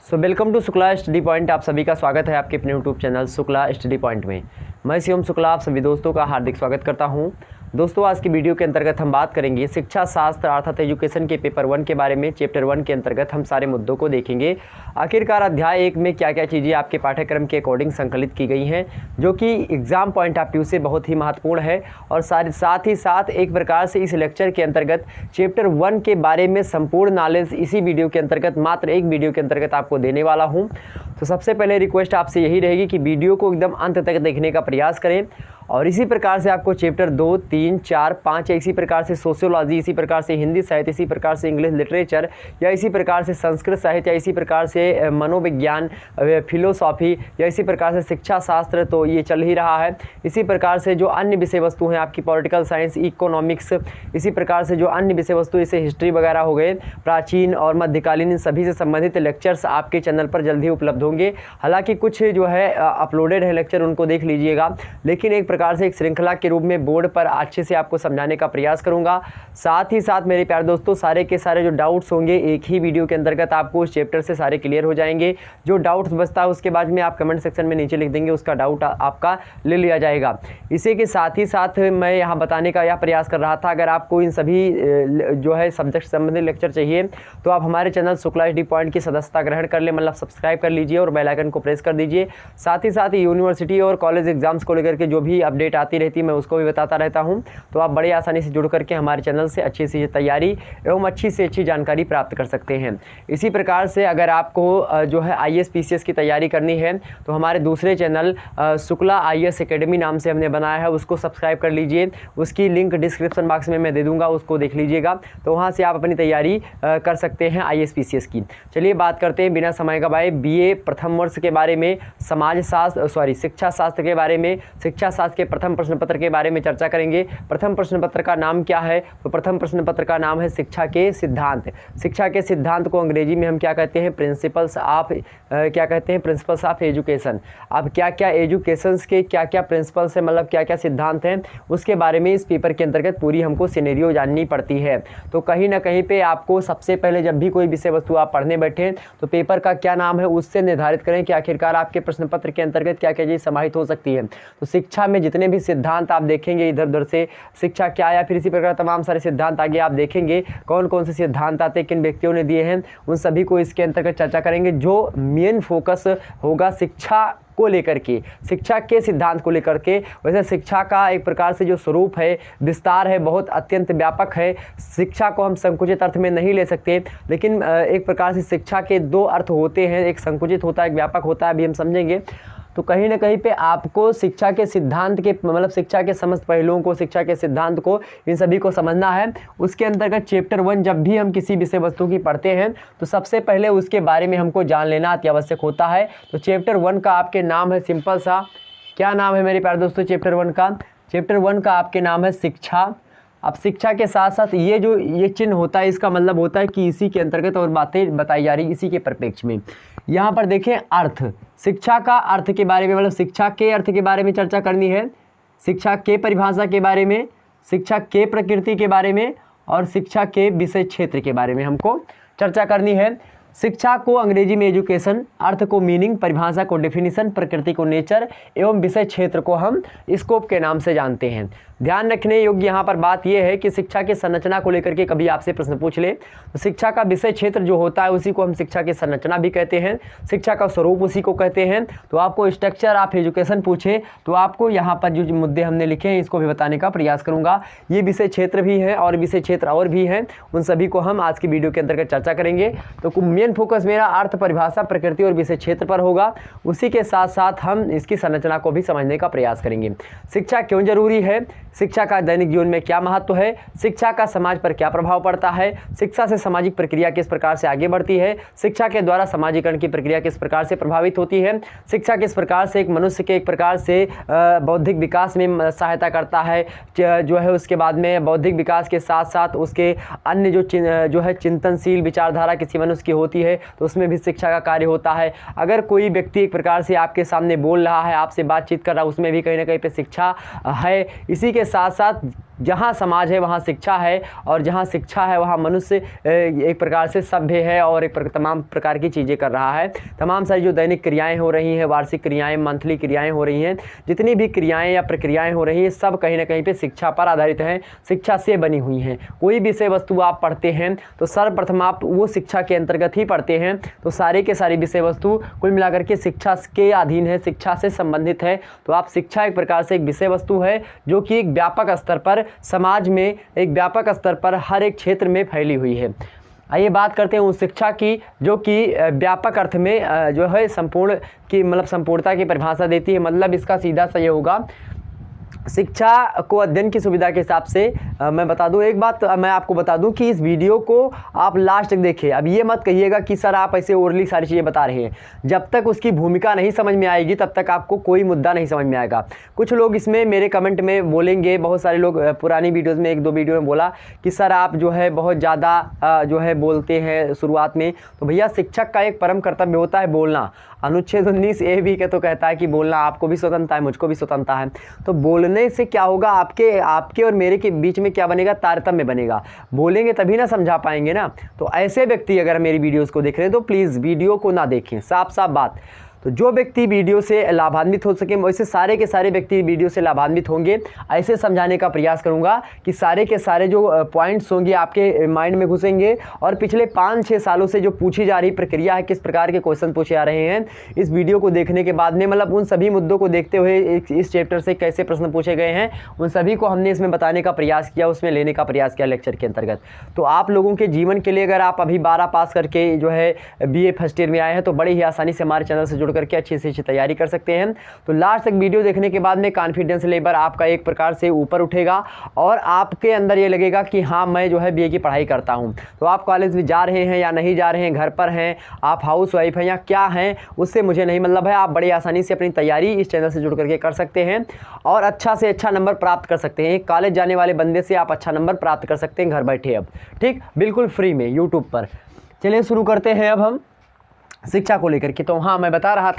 Welcome to Shukla study point. आप सभी का स्वागत है आपके अपने YouTube channel Shukla study point में। मैं शिवम शुक्ला आप सभी दोस्तों का हार्दिक स्वागत करता हूं। दोस्तों, आज की वीडियो के अंतर्गत हम बात करेंगे शिक्षा शास्त्र अर्थात एजुकेशन के पेपर 1 के बारे में। चैप्टर 1 के अंतर्गत हम सारे मुद्दों को देखेंगे। आखिरकार अध्याय 1 में क्या क्या चीज़ें आपके पाठ्यक्रम के अकॉर्डिंग संकलित की गई हैं, जो कि एग्जाम पॉइंट ऑफ व्यू से बहुत ही महत्वपूर्ण है। और साथ ही साथ एक प्रकार से इस लेक्चर के अंतर्गत चैप्टर 1 के बारे में संपूर्ण नॉलेज इसी वीडियो के अंतर्गत, मात्र एक वीडियो के अंतर्गत आपको देने वाला हूँ। तो सबसे पहले रिक्वेस्ट आपसे यही रहेगी कि वीडियो को एकदम अंत तक देखने का प्रयास करें। और इसी प्रकार से आपको चैप्टर 2, 3, 4, 5 या इसी प्रकार से सोशियोलॉजी, इसी प्रकार से हिंदी साहित्य, इसी प्रकार से इंग्लिश लिटरेचर या इसी प्रकार से संस्कृत साहित्य या इसी प्रकार से मनोविज्ञान, फिलोसॉफी या इसी प्रकार से शिक्षा शास्त्र, तो ये चल ही रहा है। इसी प्रकार से जो अन्य विषय वस्तु हैं आपकी पॉलिटिकल साइंस, इकोनॉमिक्स, इसी प्रकार से जो अन्य विषय वस्तु जैसे हिस्ट्री वगैरह हो गए, प्राचीन और मध्यकालीन, इन सभी से संबंधित लेक्चर्स आपके चैनल पर जल्द ही उपलब्ध होंगे। हालांकि कुछ जो है अपलोडेड है लेक्चर, उनको देख लीजिएगा, लेकिन एक प्रकार से एक श्रृंखला के रूप में बोर्ड पर अच्छे से आपको समझाने का प्रयास करूंगा। साथ ही साथ मेरे प्यारे दोस्तों, सारे के सारे जो डाउट्स होंगे एक ही वीडियो के अंतर्गत आपको उस चैप्टर से सारे क्लियर हो जाएंगे। जो डाउट्स बचता है उसके बाद में आप कमेंट सेक्शन में नीचे लिख देंगे, उसका डाउट आपका ले लिया जाएगा। इसी के साथ ही साथ मैं यहाँ बताने का यह प्रयास कर रहा था, अगर आपको इन सभी जो है सब्जेक्ट संबंधित लेक्चर चाहिए तो आप हमारे चैनल शुक्ला स्टडी पॉइंट की सदस्यता ग्रहण कर ले, मतलब सब्सक्राइब कर लीजिए और बेल आइकन को प्रेस कर दीजिए। साथ ही साथ यूनिवर्सिटी और कॉलेज एग्जाम्स को लेकर के जो भी अपडेट आती रहती है मैं उसको भी बताता रहता हूं, तो आप बड़े आसानी से जुड़ करके हमारे चैनल से अच्छी से तैयारी एवं अच्छी से अच्छी जानकारी प्राप्त कर सकते हैं। इसी प्रकार से अगर आपको जो है IAS PCS की तैयारी करनी है तो हमारे दूसरे चैनल शुक्ला IAS एकेडमी नाम से हमने बनाया है, उसको सब्सक्राइब कर लीजिए। उसकी लिंक डिस्क्रिप्शन बॉक्स में मैं दे दूँगा, उसको देख लीजिएगा, तो वहाँ से आप अपनी तैयारी कर सकते हैं IAS PCS की। चलिए बात करते हैं बिना समय गवाए BA प्रथम वर्ष के बारे में, शिक्षा शास्त्र के बारे में, शिक्षा शास्त्र के प्रथम प्रश्न पत्र के बारे में चर्चा करेंगे। प्रथम प्रश्न पत्र का नाम क्या है? तो प्रथम प्रश्न पत्र का नाम है शिक्षा के सिद्धांत। शिक्षा के सिद्धांत को अंग्रेजी में हम क्या कहते हैं? Principles of education. अब क्या क्या एजुकेशन के क्या क्या प्रिंसिपल्स हैं, मतलब क्या क्या सिद्धांत हैं, उसके बारे में इस पेपर के अंतर्गत पूरी हमको सिनेरियो जाननी पड़ती है। तो कहीं ना कहीं पे आपको सबसे पहले जब भी कोई विषय वस्तु आप पढ़ने बैठे तो पेपर का क्या नाम है उससे निर्धारित करें कि आखिरकार आपके प्रश्न पत्र के अंतर्गत क्या क्या चीज़ समाहित हो सकती है। तो शिक्षा में जितने भी सिद्धांत आप देखेंगे इधर उधर से, शिक्षा क्या या फिर इसी प्रकार तमाम सारे सिद्धांत आगे आप देखेंगे, कौन कौन से सिद्धांत आते किन व्यक्तियों ने दिए हैं, उन सभी को इसके अंतर्गत चर्चा करेंगे। जो मेन फोकस होगा शिक्षा को लेकर के, शिक्षा के सिद्धांत को लेकर के। वैसे शिक्षा का एक प्रकार से जो स्वरूप है, विस्तार है, बहुत अत्यंत व्यापक है। शिक्षा को हम संकुचित अर्थ में नहीं ले सकते, लेकिन एक प्रकार से शिक्षा के दो अर्थ होते हैं, एक संकुचित होता है, एक व्यापक होता है, अभी हम समझेंगे। तो कहीं ना कहीं पे आपको शिक्षा के सिद्धांत के, मतलब शिक्षा के समस्त पहलुओं को, शिक्षा के सिद्धांत को, इन सभी को समझना है। उसके अंतर्गत चैप्टर 1 जब भी हम किसी विषय वस्तु की पढ़ते हैं तो सबसे पहले उसके बारे में हमको जान लेना अति आवश्यक होता है। तो चैप्टर 1 का आपके नाम है सिंपल सा, क्या नाम है मेरे प्यारे दोस्तों? चैप्टर 1 का, चैप्टर 1 का आपके नाम है शिक्षा। अब शिक्षा के साथ साथ ये चिन्ह होता है, इसका मतलब होता है कि इसी के अंतर्गत और बातें बताई जा रही इसी के परिप्रेक्ष्य में। यहाँ पर देखें अर्थ, शिक्षा का अर्थ के बारे में, मतलब शिक्षा के अर्थ के बारे में चर्चा करनी है, शिक्षा के परिभाषा के बारे में, शिक्षा के प्रकृति के बारे में और शिक्षा के विषय क्षेत्र के बारे में हमको चर्चा करनी है। शिक्षा को अंग्रेजी में एजुकेशन, अर्थ को मीनिंग, परिभाषा को डेफिनेशन, प्रकृति को नेचर एवं विषय क्षेत्र को हम स्कोप के नाम से जानते हैं। ध्यान रखने योग्य यहाँ पर बात यह है कि शिक्षा की संरचना को लेकर के कभी आपसे प्रश्न पूछ ले तो शिक्षा का विषय क्षेत्र जो होता है उसी को हम शिक्षा की संरचना भी कहते हैं, शिक्षा का स्वरूप उसी को कहते हैं। तो आपको स्ट्रक्चर ऑफ एजुकेशन पूछे तो आपको यहाँ पर जो मुद्दे हमने लिखे हैं इसको भी बताने का प्रयास करूँगा। ये विषय क्षेत्र भी हैं और विषय क्षेत्र और भी हैं, उन सभी को हम आज की वीडियो के अंतर्गत चर्चा करेंगे। तो मेन फोकस मेरा अर्थ, परिभाषा, प्रकृति और विषय क्षेत्र पर होगा। उसी के साथ साथ हम इसकी संरचना को भी समझने का प्रयास करेंगे। शिक्षा क्यों जरूरी है, शिक्षा का दैनिक जीवन में क्या महत्व है, शिक्षा का समाज पर क्या प्रभाव पड़ता है, शिक्षा से सामाजिक प्रक्रिया किस प्रकार से आगे बढ़ती है, शिक्षा के द्वारा समाजीकरण की प्रक्रिया किस प्रकार से प्रभावित होती है, शिक्षा किस प्रकार से एक मनुष्य के एक प्रकार से बौद्धिक विकास में सहायता करता है, जो है उसके बाद में बौद्धिक विकास के साथ साथ उसके अन्य जो है चिंतनशील विचारधारा किसी मनुष्य की होती है तो उसमें भी शिक्षा का कार्य होता है। अगर कोई व्यक्ति एक प्रकार से आपके सामने बोल रहा है, आपसे बातचीत कर रहा है, उसमें भी कहीं ना कहीं पे शिक्षा है। इसी के साथ साथ जहाँ समाज है वहाँ शिक्षा है, और जहाँ शिक्षा है वहाँ मनुष्य एक प्रकार से सभ्य है और तमाम प्रकार की चीज़ें कर रहा है। तमाम सारी जो दैनिक क्रियाएं हो रही हैं, वार्षिक क्रियाएं, मंथली क्रियाएं हो रही हैं, जितनी भी क्रियाएं या प्रक्रियाएं हो रही हैं, सब कहीं ना कहीं पे शिक्षा पर आधारित हैं, शिक्षा से बनी हुई हैं। कोई विषय वस्तु आप पढ़ते हैं तो सर्वप्रथम आप वो शिक्षा के अंतर्गत ही पढ़ते हैं, तो सारे के सारी विषय वस्तु कुल मिलाकर के शिक्षा के अधीन है, शिक्षा से संबंधित है। तो आप शिक्षा एक प्रकार से एक विषय वस्तु है जो कि एक व्यापक स्तर पर समाज में, एक व्यापक स्तर पर हर एक क्षेत्र में फैली हुई है। आइए बात करते हैं उस शिक्षा की जो कि व्यापक अर्थ में जो है संपूर्ण की मतलब संपूर्णता की परिभाषा देती है। मतलब इसका सीधा सा ये होगा, शिक्षा को अध्ययन की सुविधा के हिसाब से मैं बता दूं एक बात, मैं आपको बता दूं कि इस वीडियो को आप लास्ट तक देखिए। अब ये मत कहिएगा कि सर आप ऐसे ओरली सारी चीज़ें बता रहे हैं, जब तक उसकी भूमिका नहीं समझ में आएगी तब तक आपको कोई मुद्दा नहीं समझ में आएगा। कुछ लोग इसमें मेरे कमेंट में बोलेंगे, बहुत सारे लोग पुरानी वीडियोज़ में 1-2 वीडियो में बोला कि सर आप जो है बहुत ज़्यादा जो है बोलते हैं शुरुआत में। तो भैया शिक्षक का एक परम कर्तव्य होता है बोलना। अनुच्छेद 19A भी तो कहता है कि बोलना आपको भी स्वतंत्रता है, मुझको भी स्वतंत्रता है। तो बोलने से क्या होगा, आपके और मेरे के बीच में क्या बनेगा, तारतम्य बनेगा। बोलेंगे तभी ना समझा पाएंगे ना। तो ऐसे व्यक्ति अगर मेरी वीडियोज़ को देख रहे हैं तो प्लीज़ वीडियो को ना देखें, साफ साफ बात। तो जो व्यक्ति वीडियो से लाभान्वित हो सके, वैसे सारे के सारे व्यक्ति वीडियो से लाभान्वित होंगे। ऐसे समझाने का प्रयास करूंगा कि सारे के सारे जो पॉइंट्स होंगे आपके माइंड में घुसेंगे, और पिछले 5-6 सालों से जो पूछी जा रही प्रक्रिया है, किस प्रकार के क्वेश्चन पूछे जा रहे हैं, इस वीडियो को देखने के बाद में मतलब उन सभी मुद्दों को देखते हुए इस चैप्टर से कैसे प्रश्न पूछे गए हैं, उन सभी को हमने इसमें बताने का प्रयास किया, उसमें लेने का प्रयास किया लेक्चर के अंतर्गत। तो आप लोगों के जीवन के लिए, अगर आप अभी 12 पास करके जो है BA फर्स्ट ईयर में आए हैं, तो बड़ी ही आसानी से हमारे चैनल से जुड़ करके अच्छी से अच्छी तैयारी कर सकते हैं। तो लास्ट तक वीडियो देखने के बाद में कॉन्फिडेंस लेवल आपका एक प्रकार से ऊपर उठेगा, और आपके अंदर ये लगेगा कि हाँ मैं जो है BA की पढ़ाई करता हूँ। तो आप कॉलेज में जा रहे हैं या नहीं जा रहे हैं, घर पर हैं, आप हाउस वाइफ हैं या क्या हैं, उससे मुझे नहीं मतलब है। आप बड़ी आसानी से अपनी तैयारी इस चैनल से जुड़ करके कर सकते हैं और अच्छा से अच्छा नंबर प्राप्त कर सकते हैं। कॉलेज जाने वाले बंदे से आप अच्छा नंबर प्राप्त कर सकते हैं घर बैठे, अब ठीक बिल्कुल फ्री में यूट्यूब पर। चलिए शुरू करते हैं अब हम शिक्षा को लेकर के। तो हाँ मैं बता रहा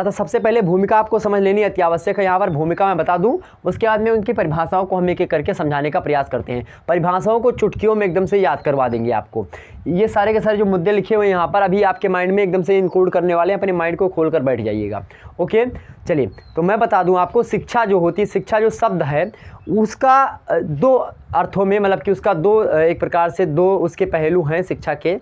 था, सबसे पहले भूमिका आपको समझ लेनी अति आवश्यक है। यहाँ पर भूमिका मैं बता दूं, उसके बाद में उनकी परिभाषाओं को हम एक एक करके समझाने का प्रयास करते हैं। परिभाषाओं को चुटकियों में एकदम से याद करवा देंगे आपको। ये सारे के सारे जो मुद्दे लिखे हुए हैं यहाँ पर अभी आपके माइंड में एकदम से इंक्लूड करने वाले हैं, अपने माइंड को खोल कर बैठ जाइएगा। ओके चलिए, तो मैं बता दूँ आपको, शिक्षा जो होती है, शिक्षा जो शब्द है उसका 2 अर्थों में मतलब कि उसका 2 एक प्रकार से 2 उसके पहलू हैं शिक्षा के।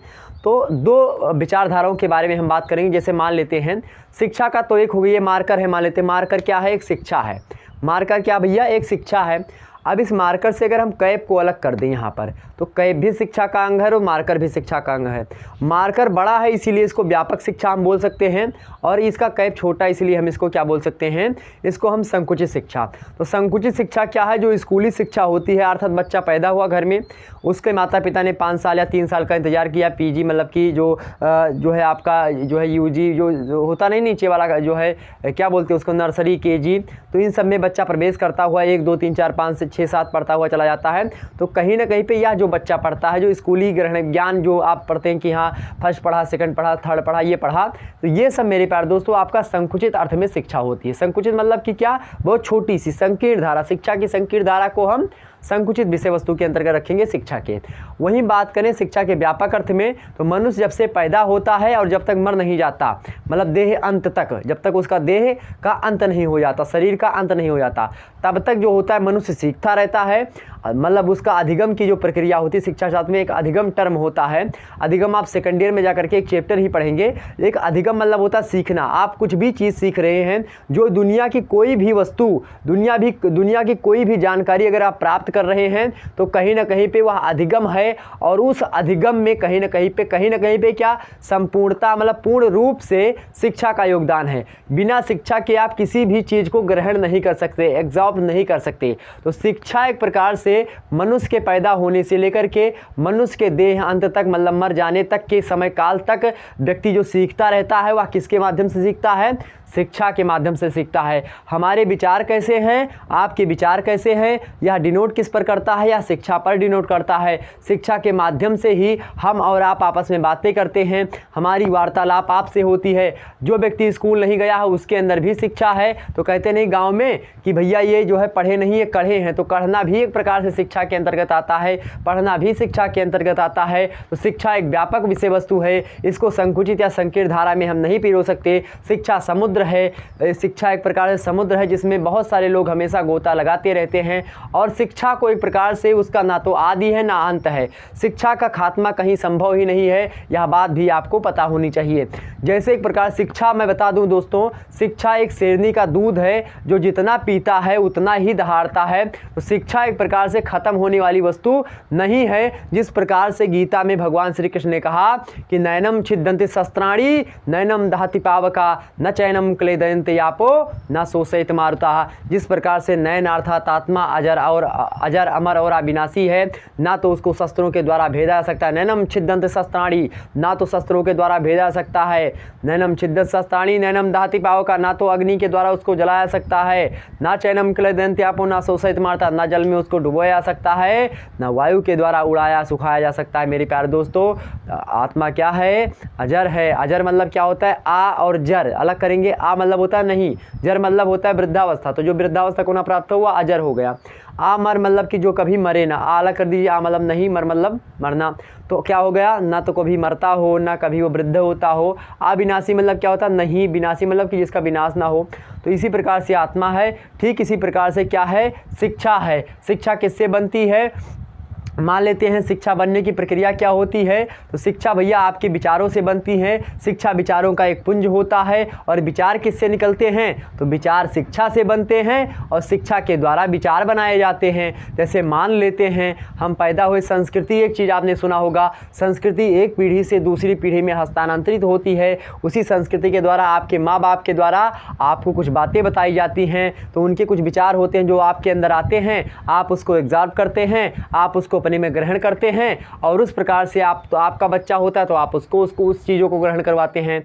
तो 2 विचारधाराओं के बारे में हम बात करेंगे। जैसे मान लेते हैं शिक्षा का तो एक हो गई है मार्कर है, मान लेते हैं मार्कर क्या है, एक शिक्षा है। मार्कर क्या भैया, एक शिक्षा है। अब इस मार्कर से अगर हम कैप को अलग कर दें यहाँ पर, तो कैप भी शिक्षा का अंग है और मार्कर भी शिक्षा का अंग है। मार्कर बड़ा है इसीलिए इसको व्यापक शिक्षा हम बोल सकते हैं, और इसका कैप छोटा इसलिए हम इसको क्या बोल सकते हैं, इसको हम संकुचित शिक्षा। तो संकुचित शिक्षा क्या है, जो स्कूली शिक्षा होती है, अर्थात बच्चा पैदा हुआ घर में, उसके माता पिता ने 5 साल या 3 साल का इंतजार किया, PG मतलब कि जो है आपका जो है UG जो होता नहीं नीचे वाला जो है क्या बोलते हैं उसको, नर्सरी KG, तो इन सब में बच्चा प्रवेश करता हुआ 1 2 3 4 5 6 7 पढ़ता हुआ चला जाता है। तो कहीं ना कहीं पे यह जो बच्चा पढ़ता है, जो स्कूली ग्रहण ज्ञान जो आप पढ़ते हैं कि हाँ फर्स्ट पढ़ा, सेकंड पढ़ा, थर्ड पढ़ा, ये पढ़ा, तो ये सब मेरे प्यारे दोस्तों आपका संकुचित अर्थ में शिक्षा होती है। संकुचित मतलब कि क्या, बहुत छोटी सी संकीर्ण धारा, शिक्षा की संकीर्ण धारा को हम संकुचित विषय वस्तु के अंतर्गत रखेंगे शिक्षा के। वहीं बात करें शिक्षा के व्यापक अर्थ में, तो मनुष्य जब से पैदा होता है और जब तक मर नहीं जाता, मतलब देह अंत तक, जब तक उसका देह का अंत नहीं हो जाता, शरीर का अंत नहीं हो जाता, तब तक जो होता है मनुष्य सीखता रहता है। मतलब उसका अधिगम की जो प्रक्रिया होती है, शिक्षा शास्त्र में एक अधिगम टर्म होता है। अधिगम आप सेकंड ईयर में जाकर के एक चैप्टर ही पढ़ेंगे। एक अधिगम मतलब होता है सीखना। आप कुछ भी चीज़ सीख रहे हैं, जो दुनिया की कोई भी वस्तु, दुनिया की कोई भी जानकारी अगर आप प्राप्त कर रहे हैं, तो कहीं ना कहीं पे वह अधिगम है, और उस अधिगम में कहीं ना कहीं पे क्या संपूर्णता, मतलब पूर्ण रूप से शिक्षा का योगदान है। बिना शिक्षा के आप किसी भी चीज़ को ग्रहण नहीं कर सकते, एग्जॉर्ब नहीं कर सकते। तो शिक्षा एक प्रकार से मनुष्य के पैदा होने से लेकर के मनुष्य के देह अंत तक, मतलब मर जाने तक के समय काल तक व्यक्ति जो सीखता रहता है, वह किसके माध्यम से सीखता है, शिक्षा के माध्यम से सीखता है। हमारे विचार कैसे हैं, आपके विचार कैसे हैं, यह डिनोट किस पर करता है, या शिक्षा पर डिनोट करता है। शिक्षा के माध्यम से ही हम और आप आपस में बातें करते हैं, हमारी वार्तालाप आपसे होती है। जो व्यक्ति स्कूल नहीं गया है उसके अंदर भी शिक्षा है। तो कहते नहीं गाँव में कि भैया ये जो है पढ़े नहीं, ये कढ़े हैं। तो कढ़ना भी एक प्रकार से शिक्षा के अंतर्गत आता है, पढ़ना भी शिक्षा के अंतर्गत आता है। तो शिक्षा एक व्यापक विषय वस्तु है, इसको संकुचित या संकीर्ण धारा में हम नहीं पिरो सकते। शिक्षा समुद्र है, शिक्षा एक प्रकार से समुद्र है जिसमें बहुत सारे लोग हमेशा गोता लगाते रहते हैं। और शिक्षा को एक प्रकार से उसका ना तो आदि है ना अंत है। शिक्षा का खात्मा कहीं संभव ही नहीं है, यह बात भी आपको पता होनी चाहिए। जैसे एक प्रकार शिक्षा, मैं बता दूं दोस्तों, शिक्षा एक शेरनी का दूध है जो जितना पीता है उतना ही दहाड़ता है। तो शिक्षा एक प्रकार से खत्म होने वाली वस्तु नहीं है। जिस प्रकार से गीता में भगवान श्री कृष्ण ने कहा कि नैनम छिद्यन्ति शस्त्राणि नैनम दहति पावका न चैनम क्लेदयन्ति यापो न शोषयति मारुतः। जिस प्रकार से नैन अर्थात आत्मा अजर अमर और अविनाशी है, ना तो उसको शस्त्रों के द्वारा भेदा जा सकता है। नैनम छिद्यन्ति शस्त्राणि, ना तो शस्त्रों के द्वारा भेजा जा सकता है। नैनम छिद्यन्ति शस्त्राणि नैनम दहति पावका, ना तो अग्नि के द्वारा उसको जलाया जा सकता है। ना चैनम क्लेदयन्ति यापो ना शोषयति मारुतः, ना जल में उसको डुबोया जा सकता है, ना वायु के द्वारा उड़ाया सुखाया जा सकता है। मेरे प्यारे दोस्तों, आत्मा क्या है? अजर है। अजर मतलब क्या होता है? आ और जर अलग करेंगे। आ मतलब होता है नहीं, जर मतलब होता है वृद्धावस्था। तो जो वृद्धावस्था को ना प्राप्त हुआ अजर हो गया। आमर मतलब कि जो कभी मरे ना, आ अलग कर दीजिए। आ मतलब नहीं, मर मतलब मरना। तो क्या हो गया? ना तो कभी मरता हो, ना कभी वो वृद्ध होता हो। अविनाशी मतलब क्या होता है? नहीं विनाशी मतलब कि जिसका विनाश ना हो। तो इसी प्रकार से आत्मा है। ठीक इसी प्रकार से क्या है? शिक्षा है। शिक्षा किससे बनती है? मान लेते हैं शिक्षा बनने की प्रक्रिया क्या होती है। तो शिक्षा भैया आपके विचारों से बनती है। शिक्षा विचारों का एक पुंज होता है। और विचार किससे निकलते हैं? तो विचार शिक्षा से बनते हैं और शिक्षा के द्वारा विचार बनाए जाते हैं। जैसे मान लेते हैं हम पैदा हुए, संस्कृति एक चीज़ आपने सुना होगा, संस्कृति एक पीढ़ी से दूसरी पीढ़ी में हस्तांतरित होती है। उसी संस्कृति के द्वारा आपके माँ बाप के द्वारा आपको कुछ बातें बताई जाती हैं। तो उनके कुछ विचार होते हैं जो आपके अंदर आते हैं, आप उसको एग्जॉर्ब करते हैं, आप उसको में ग्रहण करते हैं। और उस प्रकार से आपका बच्चा होता है तो आप उसको उस चीज़ों को ग्रहण करवाते हैं।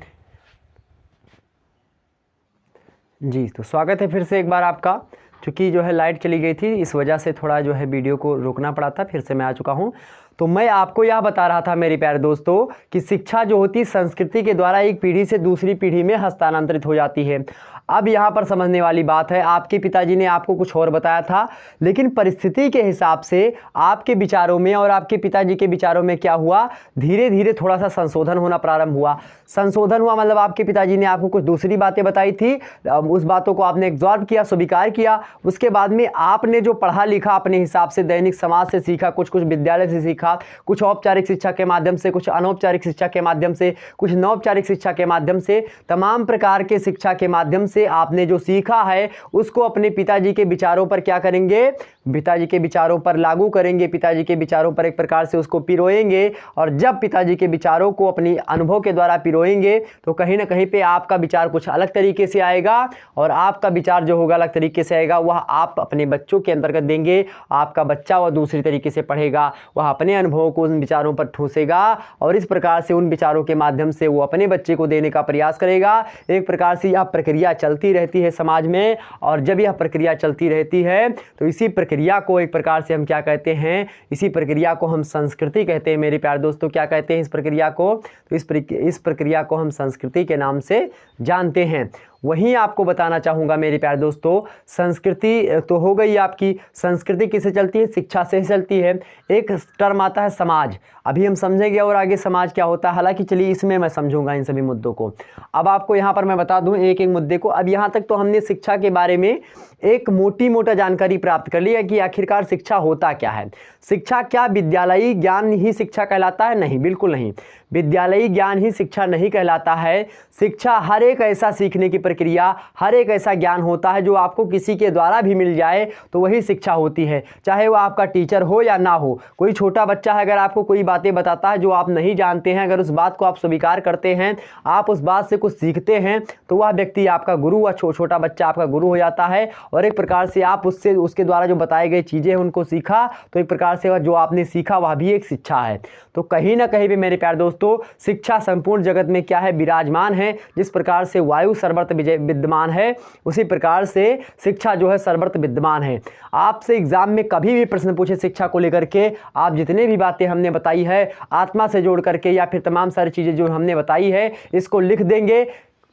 जी, तो स्वागत है फिर से एक बार आपका। चूँकि जो है लाइट चली गई थी, इस वजह से थोड़ा जो है वीडियो को रोकना पड़ा था। फिर से मैं आ चुका हूँ। तो मैं आपको यह बता रहा था मेरे प्यारे दोस्तों कि शिक्षा जो होती है संस्कृति के द्वारा एक पीढ़ी से दूसरी पीढ़ी में हस्तांतरित हो जाती है। अब यहाँ पर समझने वाली बात है, आपके पिताजी ने आपको कुछ और बताया था, लेकिन परिस्थिति के हिसाब से आपके विचारों में और आपके पिताजी के विचारों में क्या हुआ? धीरे धीरे थोड़ा सा संशोधन होना प्रारंभ हुआ। संशोधन हुआ मतलब आपके पिताजी ने आपको कुछ दूसरी बातें बताई थी, उस बातों को आपने एब्जॉर्ब किया, स्वीकार किया। उसके बाद में आपने जो पढ़ा लिखा अपने हिसाब से दैनिक समाज से सीखा, कुछ कुछ विद्यालय से सीखा, कुछ औपचारिक शिक्षा के माध्यम से, कुछ अनौपचारिक शिक्षा के माध्यम से, कुछ नौपचारिक शिक्षा के माध्यम से, तमाम प्रकार के शिक्षा के माध्यम से आपने जो सीखा है उसको अपने पिताजी के विचारों पर क्या करेंगे? पिताजी के विचारों पर लागू करेंगे। पिताजी के विचारों पर एक प्रकार से उसको पिरोएंगे। और जब पिताजी के विचारों को अपनी अनुभव के द्वारा पिरोएंगे तो कहीं ना कहीं पे आपका विचार कुछ अलग तरीके से आएगा। और आपका विचार जो होगा अलग तरीके से आएगा, वह आप अपने बच्चों के अंतर्गत देंगे। आपका बच्चा वह दूसरी तरीके से पढ़ेगा, वह अपने अनुभवों को उन विचारों पर ठूसेगा और इस प्रकार से उन विचारों के माध्यम से वो अपने बच्चे को देने का प्रयास करेगा। एक प्रकार से यह प्रक्रिया चलती रहती है समाज में। और जब यह प्रक्रिया चलती रहती है तो इसी प्रक्रिया को एक प्रकार से हम क्या कहते हैं? इसी प्रक्रिया को हम संस्कृति कहते हैं। मेरे प्यारे दोस्तों, क्या कहते हैं इस प्रक्रिया को? तो इस प्रक्रिया को हम संस्कृति के नाम से जानते हैं। वहीं आपको बताना चाहूँगा मेरे प्यारे दोस्तों, संस्कृति तो हो गई आपकी। संस्कृति किससे चलती है? शिक्षा से चलती है। एक टर्म आता है समाज, अभी हम समझेंगे और आगे समाज क्या होता है। हालांकि चलिए इसमें मैं समझूंगा इन सभी मुद्दों को। अब आपको यहाँ पर मैं बता दूँ एक एक मुद्दे को। अब यहाँ तक तो हमने शिक्षा के बारे में एक मोटा जानकारी प्राप्त कर ली है कि आखिरकार शिक्षा होता क्या है। शिक्षा क्या विद्यालयी ज्ञान ही शिक्षा कहलाता है? नहीं, बिल्कुल नहीं। विद्यालयी ज्ञान ही शिक्षा नहीं कहलाता है। शिक्षा हर एक ऐसा सीखने की प्रक्रिया, हर एक ऐसा ज्ञान होता है जो आपको किसी के द्वारा भी मिल जाए तो वही शिक्षा होती है। चाहे वो आपका टीचर हो या ना हो। कोई छोटा बच्चा है, अगर आपको कोई बातें बताता है जो आप नहीं जानते हैं, अगर उस बात को आप स्वीकार करते हैं, आप उस बात से कुछ सीखते हैं, तो वह व्यक्ति आपका गुरु, व छोटा बच्चा आपका गुरु हो जाता है। और एक प्रकार से आप उससे उसके द्वारा जो बताई गई चीज़ें उनको सीखा, तो एक प्रकार से जो आपने सीखा वह भी एक शिक्षा है। तो कहीं ना कहीं भी मेरे प्यारे दोस्तों दोस्तों शिक्षा संपूर्ण जगत में क्या है, विराजमान है। जिस प्रकार से वायु सर्वत्र विद्यमान है, उसी प्रकार से शिक्षा जो है सर्वत्र विद्यमान है। आपसे एग्जाम में कभी भी प्रश्न पूछे शिक्षा को लेकर के, आप जितने भी बातें हमने बताई है आत्मा से जोड़ करके या फिर तमाम सारी चीज़ें जो हमने बताई है इसको लिख देंगे,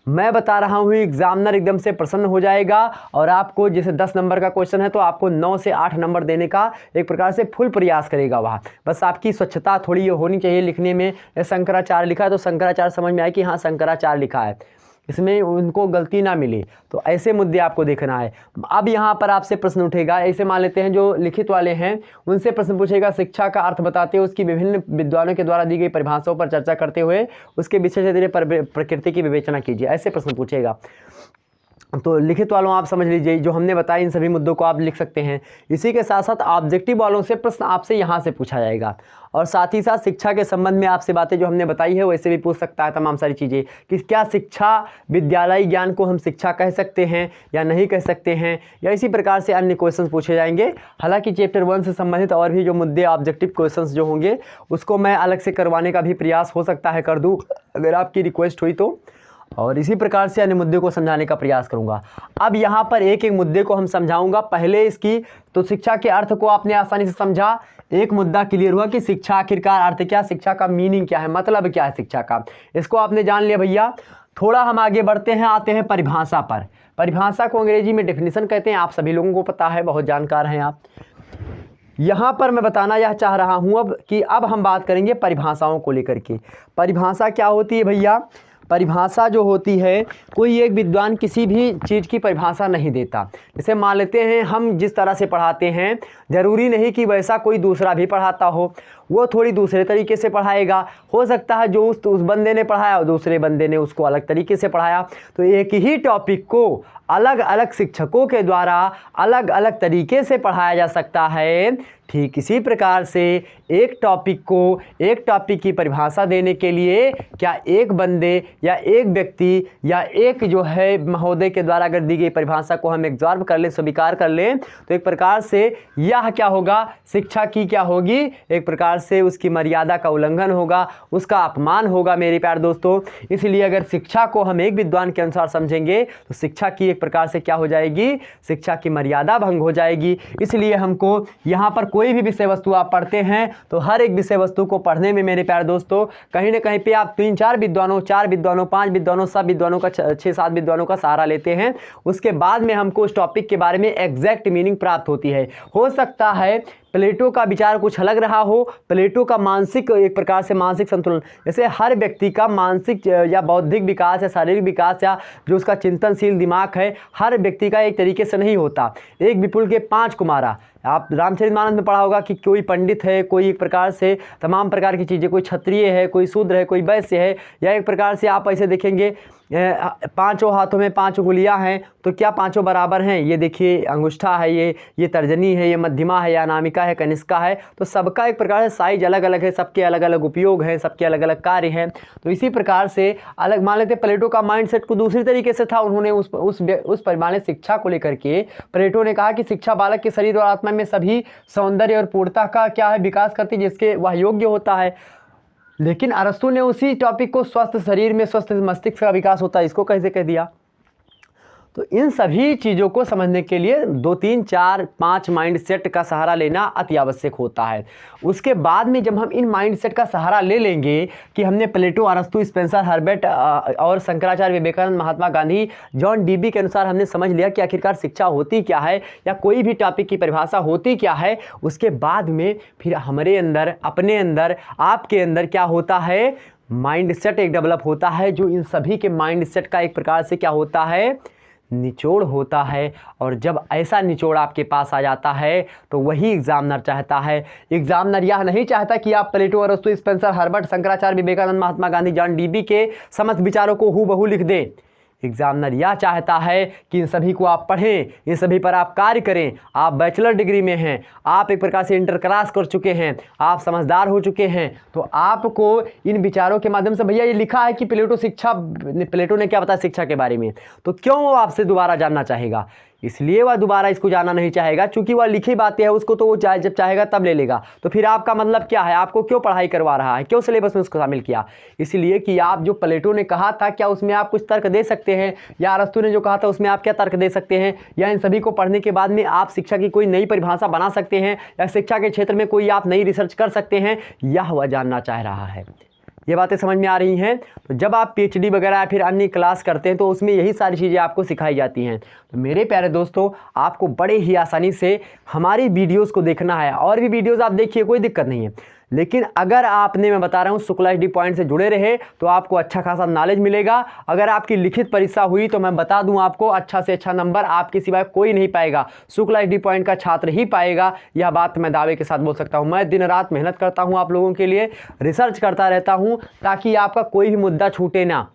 मैं बता रहा हूँ एग्जामिनर एकदम से प्रसन्न हो जाएगा। और आपको जैसे 10 नंबर का क्वेश्चन है तो आपको 9 से 8 नंबर देने का एक प्रकार से फुल प्रयास करेगा वहाँ। बस आपकी स्वच्छता थोड़ी ये होनी चाहिए लिखने में। शंकराचार्य लिखा है तो शंकराचार्य समझ में आए कि हाँ शंकराचार्य लिखा है, इसमें उनको गलती ना मिले। तो ऐसे मुद्दे आपको देखना है। अब यहाँ पर आपसे प्रश्न उठेगा, ऐसे मान लेते हैं जो लिखित वाले हैं उनसे प्रश्न पूछेगा, शिक्षा का अर्थ बताते हुए उसकी विभिन्न विद्वानों के द्वारा दी गई परिभाषाओं पर चर्चा करते हुए उसके विशेष प्रकृति की विवेचना कीजिए, ऐसे प्रश्न पूछेगा। तो लिखित वालों आप समझ लीजिए जो हमने बताया इन सभी मुद्दों को आप लिख सकते हैं। इसी के साथ साथ ऑब्जेक्टिव वालों से प्रश्न आपसे यहाँ से पूछा जाएगा, और साथ ही साथ शिक्षा के संबंध में आपसे बातें जो हमने बताई है वैसे भी पूछ सकता है तमाम सारी चीज़ें कि क्या शिक्षा विद्यालयी ज्ञान को हम शिक्षा कह सकते हैं या नहीं कह सकते हैं, या इसी प्रकार से अन्य क्वेश्चन पूछे जाएंगे। हालांकि चैप्टर 1 से संबंधित और भी जो मुद्दे ऑब्जेक्टिव क्वेश्चन जो होंगे उसको मैं अलग से करवाने का भी प्रयास हो सकता है कर दूँ अगर आपकी रिक्वेस्ट हुई तो, और इसी प्रकार से अन्य मुद्दे को समझाने का प्रयास करूंगा। अब यहाँ पर एक एक मुद्दे को हम समझाऊंगा। पहले इसकी तो शिक्षा के अर्थ को आपने आसानी से समझा, एक मुद्दा क्लियर हुआ कि शिक्षा आखिरकार अर्थ क्या, शिक्षा का मीनिंग क्या है, मतलब क्या है शिक्षा का, इसको आपने जान लिया भैया। थोड़ा हम आगे बढ़ते हैं, आते हैं परिभाषा पर। परिभाषा को अंग्रेजी में डेफिनेशन कहते हैं, आप सभी लोगों को पता है, बहुत जानकार हैं आप। यहाँ पर मैं बताना यह चाह रहा हूँ अब कि अब हम बात करेंगे परिभाषाओं को लेकर के। परिभाषा क्या होती है भैया? परिभाषा जो होती है, कोई एक विद्वान किसी भी चीज़ की परिभाषा नहीं देता। जैसे मान लेते हैं हम जिस तरह से पढ़ाते हैं ज़रूरी नहीं कि वैसा कोई दूसरा भी पढ़ाता हो, वो थोड़ी दूसरे तरीके से पढ़ाएगा। हो सकता है जो उस बंदे ने पढ़ाया और दूसरे बंदे ने उसको अलग तरीके से पढ़ाया, तो एक ही टॉपिक को अलग अलग शिक्षकों के द्वारा अलग अलग तरीके से पढ़ाया जा सकता है। ठीक इसी प्रकार से एक टॉपिक को, एक टॉपिक की परिभाषा देने के लिए क्या एक बंदे या एक व्यक्ति या एक जो है महोदय के द्वारा अगर दी गई परिभाषा को हम एब्जॉर्ब कर लें, स्वीकार कर लें, तो एक प्रकार से यह क्या होगा, शिक्षा की क्या होगी, एक प्रकार से उसकी मर्यादा का उल्लंघन होगा, उसका अपमान होगा मेरे प्यारे दोस्तों। इसलिए अगर शिक्षा को हम एक विद्वान के अनुसार समझेंगे तो शिक्षा की एक प्रकार से क्या हो जाएगी, शिक्षा की मर्यादा भंग हो जाएगी। इसलिए हमको यहाँ पर कोई भी विषय वस्तु आप पढ़ते हैं तो हर एक विषय वस्तु को पढ़ने में मेरे प्यारे दोस्तों कहीं ना कहीं पे आप 3-4 विद्वानों, 4 विद्वानों, 5 विद्वानों, सब विद्वानों का 6-7 विद्वानों का सहारा लेते हैं। उसके बाद में हमको उस टॉपिक के बारे में एग्जैक्ट मीनिंग प्राप्त होती है। हो सकता है प्लेटो का विचार कुछ अलग रहा हो, प्लेटो का मानसिक एक प्रकार से मानसिक संतुलन, जैसे हर व्यक्ति का मानसिक या बौद्धिक विकास या शारीरिक विकास या जो उसका चिंतनशील दिमाग है, हर व्यक्ति का एक तरीके से नहीं होता। एक विपुल के 5 कुमारा, आप रामचरितमानस में पढ़ा होगा कि कोई पंडित है, कोई एक प्रकार से तमाम प्रकार की चीज़ें, कोई क्षत्रिय है, कोई शूद्र है, कोई वैश्य है, या एक प्रकार से आप ऐसे देखेंगे 5 हाथों में 5 उंगलियां हैं, तो क्या 5 बराबर हैं? ये देखिए अंगूठा है, ये तर्जनी है, ये मध्यमा है, या अनामिका है, कनिष्का है। तो सबका एक प्रकार से साइज अलग अलग है, सबके अलग अलग उपयोग हैं, सबके अलग अलग कार्य हैं। तो इसी प्रकार से अलग मान लेते प्लेटो का माइंडसेट को दूसरी तरीके से था। उन्होंने उस परिमाण शिक्षा को लेकर के प्लेटो ने कहा कि शिक्षा बालक के शरीर और आत्मा में सभी सौंदर्य और पूर्णता का क्या है, विकास करती, जिसके वह योग्य होता है। लेकिन अरस्तु ने उसी टॉपिक को स्वस्थ शरीर में स्वस्थ मस्तिष्क का विकास होता है, इसको कैसे कह दिया? तो इन सभी चीज़ों को समझने के लिए 2, 3, 4, 5 माइंड सेट का सहारा लेना अति आवश्यक होता है। उसके बाद में जब हम इन माइंड सेट का सहारा ले लेंगे कि हमने प्लेटो, अरस्तु, स्पेंसर, हर्बर्ट और शंकराचार्य, विवेकानंद, महात्मा गांधी, जॉन डीबी के अनुसार हमने समझ लिया कि आखिरकार शिक्षा होती क्या है या कोई भी टॉपिक की परिभाषा होती क्या है, उसके बाद में फिर हमारे अंदर, अपने अंदर, आपके अंदर क्या होता है, माइंड सेट एक डेवलप होता है, जो इन सभी के माइंड सेट का एक प्रकार से क्या होता है, निचोड़ होता है। और जब ऐसा निचोड़ आपके पास आ जाता है तो वही एग्जामिनर चाहता है। एग्जामिनर यह नहीं चाहता कि आप प्लेटो, अरस्तु, Spencer, Herbert, Shankaracharya, Vivekananda, Mahatma Gandhi, John dB के समस्त विचारों को हूबहू लिख दें। एग्जामिनर यह चाहता है कि इन सभी को आप पढ़ें, इन सभी पर आप कार्य करें। आप बैचलर डिग्री में हैं, आप एक प्रकार से इंटर क्रॉस कर चुके हैं, आप समझदार हो चुके हैं, तो आपको इन विचारों के माध्यम से, भैया ये लिखा है कि प्लेटो ने क्या बताया शिक्षा के बारे में, तो क्यों वो आपसे दोबारा जानना चाहेगा? इसलिए वह दोबारा इसको जाना नहीं चाहेगा, चूंकि वह लिखी बातें हैं उसको तो वो जब चाहेगा तब ले लेगा। तो फिर आपका मतलब क्या है, आपको क्यों पढ़ाई करवा रहा है, क्यों सिलेबस में उसको शामिल किया? इसलिए कि आप जो प्लेटो ने कहा था क्या उसमें आप कुछ तर्क दे सकते हैं, या अरस्तु ने जो कहा था उसमें आप क्या तर्क दे सकते हैं, या इन सभी को पढ़ने के बाद में आप शिक्षा की कोई नई परिभाषा बना सकते हैं, या शिक्षा के क्षेत्र में कोई आप नई रिसर्च कर सकते हैं, यह वह जानना चाह रहा है। ये बातें समझ में आ रही हैं? तो जब आप पीएचडी वगैरह या फिर अन्य क्लास करते हैं तो उसमें यही सारी चीज़ें आपको सिखाई जाती हैं। तो मेरे प्यारे दोस्तों, आपको बड़े ही आसानी से हमारी वीडियोस को देखना है, और भी वीडियोस आप देखिए, कोई दिक्कत नहीं है। लेकिन अगर आपने, मैं बता रहा हूँ, शुक्ला एचडी पॉइंट से जुड़े रहे तो आपको अच्छा खासा नॉलेज मिलेगा। अगर आपकी लिखित परीक्षा हुई तो मैं बता दूं आपको, अच्छा से अच्छा नंबर आपके सिवाय कोई नहीं पाएगा, शुक्ला एचडी पॉइंट का छात्र ही पाएगा। यह बात मैं दावे के साथ बोल सकता हूं। मैं दिन रात मेहनत करता हूं आप लोगों के लिए, रिसर्च करता रहता हूं ताकि आपका कोई भी मुद्दा छूटे ना।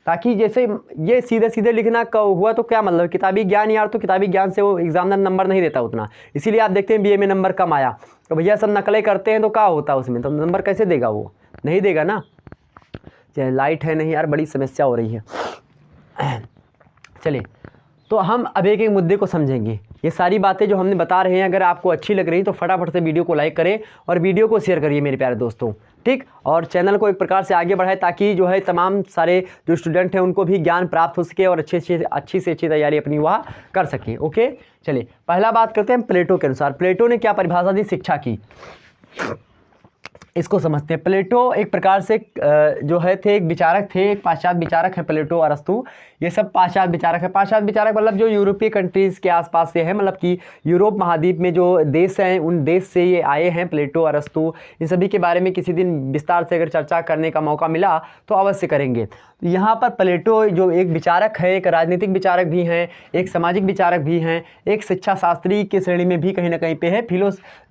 ताकि जैसे ये सीधे सीधे लिखना हुआ तो क्या मतलब, किताबी ज्ञान यार, तो किताबी ज्ञान से वो एग्जामिनर नंबर नहीं देता उतना। इसीलिए आप देखते हैं बीए में नंबर कम आया, तो भैया सब नकलें करते हैं तो क्या होता है उसमें, तो नंबर कैसे देगा, वो नहीं देगा ना। चाहे लाइट है नहीं यार, बड़ी समस्या हो रही है। चलिए, तो हम अब एक एक मुद्दे को समझेंगे। ये सारी बातें जो हमने बता रहे हैं अगर आपको अच्छी लग रही तो फटाफट से वीडियो को लाइक करें और वीडियो को शेयर करिए मेरे प्यारे दोस्तों, ठीक। और चैनल को एक प्रकार से आगे बढ़ाए ताकि जो है तमाम सारे जो स्टूडेंट हैं उनको भी ज्ञान प्राप्त हो सके और अच्छी से अच्छी तैयारी अपनी वह कर सके। ओके, चलिए पहला बात करते हैं प्लेटो के अनुसार। प्लेटो ने क्या परिभाषा दी शिक्षा की, इसको समझते हैं। प्लेटो एक प्रकार से जो है थे, एक विचारक थे, एक पाश्चात्य विचारक है प्लेटो, अरस्तु, ये सब पाश्चात्य विचारक है। पाश्चात्य विचारक मतलब जो यूरोपीय कंट्रीज़ के आसपास से हैं, मतलब कि यूरोप महाद्वीप में जो देश हैं उन देश से ये आए हैं प्लेटो, अरस्तु। इन सभी के बारे में किसी दिन विस्तार से अगर चर्चा करने का मौका मिला तो अवश्य करेंगे। यहाँ पर प्लेटो जो एक विचारक है, एक राजनीतिक विचारक भी हैं, एक सामाजिक विचारक भी हैं, एक शिक्षा शास्त्री की श्रेणी में भी कहीं ना कहीं पे है।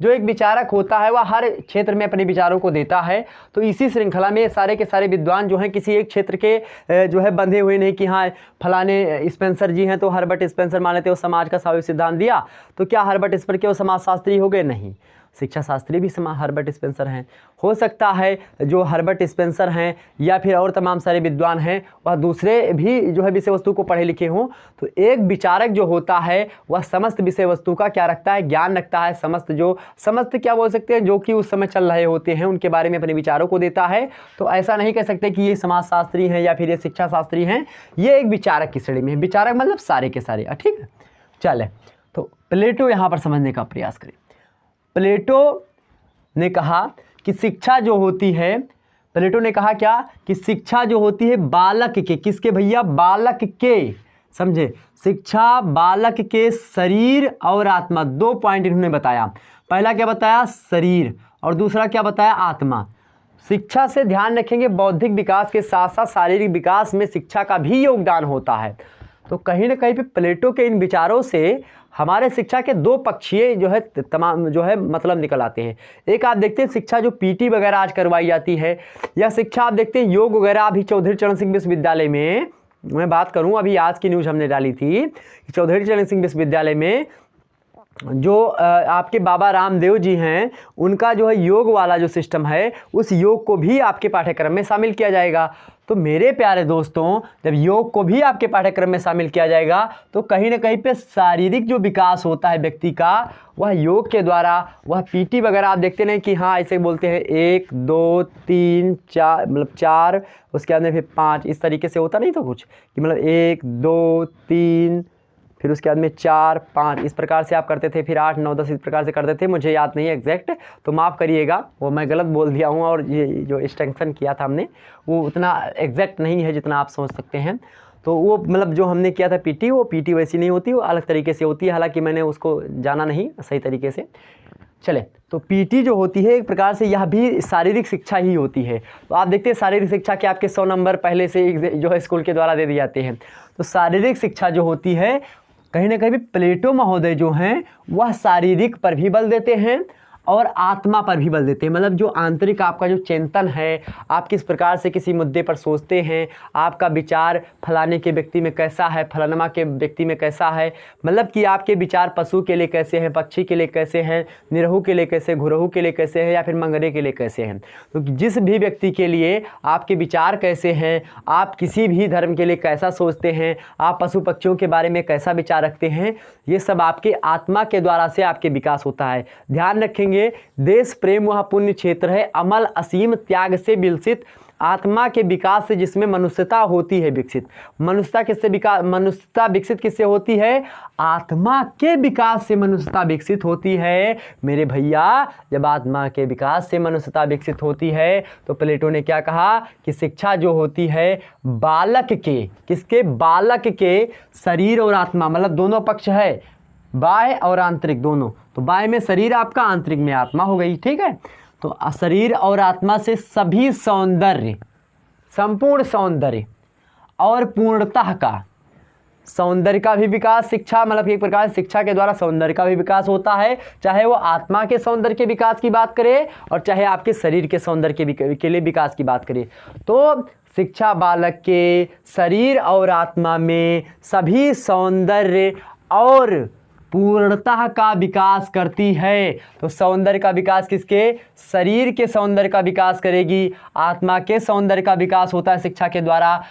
जो एक विचारक होता है वह हर क्षेत्र में अपने विचारों को देता है। तो इसी श्रृंखला में सारे के सारे विद्वान जो हैं किसी एक क्षेत्र के जो है बंधे हुए नहीं कि हाँ फलाने स्पेंसर जी हैं तो हर्बर्ट स्पेंसर मान लेते हो समाज का सामाजिक सिद्धांत दिया, तो क्या हर्बर्ट स्पेंसर के वो समाजशास्त्री हो गए? नहीं, शिक्षा शास्त्री भी हर्बर्ट स्पेंसर हैं। हो सकता है जो हर्बर्ट स्पेंसर हैं या फिर और तमाम सारे विद्वान हैं वह दूसरे भी जो है विषय वस्तु को पढ़े लिखे हों। तो एक विचारक जो होता है वह समस्त विषय वस्तु का क्या रखता है, ज्ञान रखता है। समस्त क्या बोल सकते हैं, जो कि उस समय चल रहे होते हैं उनके बारे में अपने विचारों को देता है। तो ऐसा नहीं कह सकते कि ये समाजशास्त्री हैं या फिर ये शिक्षा शास्त्री हैं, ये एक विचारक की श्रेणी में है। विचारक मतलब सारे के सारे, ठीक है। चले, तो प्लेटो यहाँ पर समझने का प्रयास करें। प्लेटो ने कहा कि शिक्षा जो होती है, प्लेटो ने कहा क्या कि शिक्षा जो होती है बालक के, किसके भैया, बालक के, समझे, शिक्षा बालक के शरीर और आत्मा, दो पॉइंट इन्होंने बताया। पहला क्या बताया, शरीर, और दूसरा क्या बताया, आत्मा। शिक्षा से ध्यान रखेंगे बौद्धिक विकास के साथ साथ शारीरिक विकास में शिक्षा का भी योगदान होता है। तो कहीं ना कहीं पे प्लेटो के इन विचारों से हमारे शिक्षा के दो पक्षीय जो है तमाम जो है मतलब निकल आते हैं। एक आप देखते हैं शिक्षा जो पीटी वगैरह आज करवाई जाती है, या शिक्षा आप देखते हैं योग वगैरह। अभी चौधरी चरण सिंह विश्वविद्यालय में मैं बात करूं, अभी आज की न्यूज़ हमने डाली थी कि चौधरी चरण सिंह विश्वविद्यालय में जो आपके बाबा रामदेव जी हैं उनका जो है योग वाला जो सिस्टम है उस योग को भी आपके पाठ्यक्रम में शामिल किया जाएगा। तो मेरे प्यारे दोस्तों, जब योग को भी आपके पाठ्यक्रम में शामिल किया जाएगा तो कहीं ना कहीं पे शारीरिक जो विकास होता है व्यक्ति का वह योग के द्वारा, वह पीटी वगैरह आप देखते नहीं कि हाँ ऐसे बोलते हैं 1 2 3 4 मतलब 4 उसके बाद में फिर 5 इस तरीके से होता नहीं तो कुछ कि मतलब 1 2 3 फिर उसके बाद में 4 5 इस प्रकार से आप करते थे, फिर 8 9 10 इस प्रकार से करते थे। मुझे याद नहीं है एग्जैक्ट, तो माफ़ करिएगा, वो मैं गलत बोल दिया हूँ। और ये जो एक्सटेंशन किया था हमने वो उतना एग्जैक्ट नहीं है जितना आप समझ सकते हैं। तो वो मतलब जो हमने किया था पीटी, वो पीटी वैसी नहीं होती, वो अलग तरीके से होती है। हालांकि मैंने उसको जाना नहीं सही तरीके से। चले, तो पीटी जो होती है एक प्रकार से यह भी शारीरिक शिक्षा ही होती है। तो आप देखते हैं शारीरिक शिक्षा के आपके 100 नंबर पहले से जो है स्कूल के द्वारा दे दिए जाते हैं। तो शारीरिक शिक्षा जो होती है कहीं ना कहीं प्लेटो महोदय जो हैं वह शारीरिक पर भी बल देते हैं और आत्मा पर भी बल देते हैं। मतलब जो आंतरिक आपका जो चिंतन है, आप किस प्रकार से किसी मुद्दे पर सोचते हैं, आपका विचार फलाने के व्यक्ति में कैसा है, फलानमा के व्यक्ति में कैसा है, मतलब कि आपके विचार पशु के लिए कैसे हैं, पक्षी के लिए कैसे हैं, निरहु के लिए कैसे, घुरहु के लिए कैसे हैं, या फिर मंगरे के लिए कैसे हैं। तो जिस भी व्यक्ति के लिए आपके विचार कैसे हैं, आप किसी भी धर्म के लिए कैसा सोचते हैं, आप पशु पक्षियों के बारे में कैसा विचार रखते हैं, ये सब आपके आत्मा के द्वारा से आपके विकास होता है। ध्यान रखेंगे, देश प्रेम वह पुण्य क्षेत्र है, अमल असीम त्याग से विलसित, आत्मा के विकास से जिसमें मनुष्यता होती है विकसित। मनुष्यता किससे विकास, मनुष्यता विकसित किससे होती है? आत्मा के विकास से मनुष्यता विकसित होती है मेरे भैया। जब आत्मा के विकास से मनुष्यता विकसित होती है तो प्लेटो ने क्या कहा कि शिक्षा जो होती है बालक के, किसके? बालक के शरीर और आत्मा, मतलब दोनों पक्ष है, बाह्य और आंतरिक दोनों। तो बाह्य में शरीर आपका, आंतरिक में आत्मा हो गई, ठीक है। तो शरीर और आत्मा से सभी सौंदर्य, संपूर्ण सौंदर्य और पूर्णतः का, सौंदर्य का भी विकास शिक्षा, मतलब एक प्रकार शिक्षा के द्वारा सौंदर्य का भी विकास होता है, चाहे वो आत्मा के सौंदर्य के विकास की बात करे और चाहे आपके शरीर के सौंदर्य के लिए विकास की बात करे। तो शिक्षा बालक के शरीर और आत्मा में सभी सौंदर्य और पूर्णतः का विकास करती है। तो सौंदर्य का विकास किसके? शरीर के सौंदर्य का विकास करेगी, आत्मा के सौंदर्य का विकास होता है शिक्षा के द्वारा।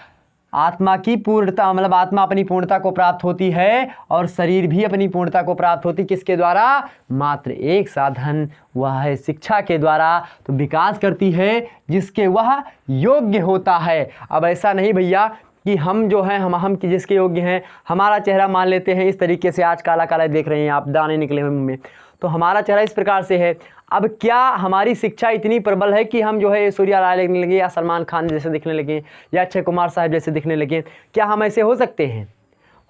आत्मा की पूर्णता, मतलब आत्मा अपनी पूर्णता को प्राप्त होती है और शरीर भी अपनी पूर्णता को प्राप्त होती किसके द्वारा? मात्र एक साधन, वह है शिक्षा के द्वारा। तो विकास करती है जिसके वह योग्य होता है। अब ऐसा नहीं भैया कि हम जो हैं हम जिसके योग्य हैं, हमारा चेहरा मान लेते हैं इस तरीके से, आज काला काला देख रहे हैं आप, दाने निकले हुए मुंह में, तो हमारा चेहरा इस प्रकार से है। अब क्या हमारी शिक्षा इतनी प्रबल है कि हम जो है सूर्या राय लगने लगे या सलमान खान जैसे दिखने लगे या अक्षय कुमार साहब जैसे दिखने लगे? क्या हम ऐसे हो सकते हैं?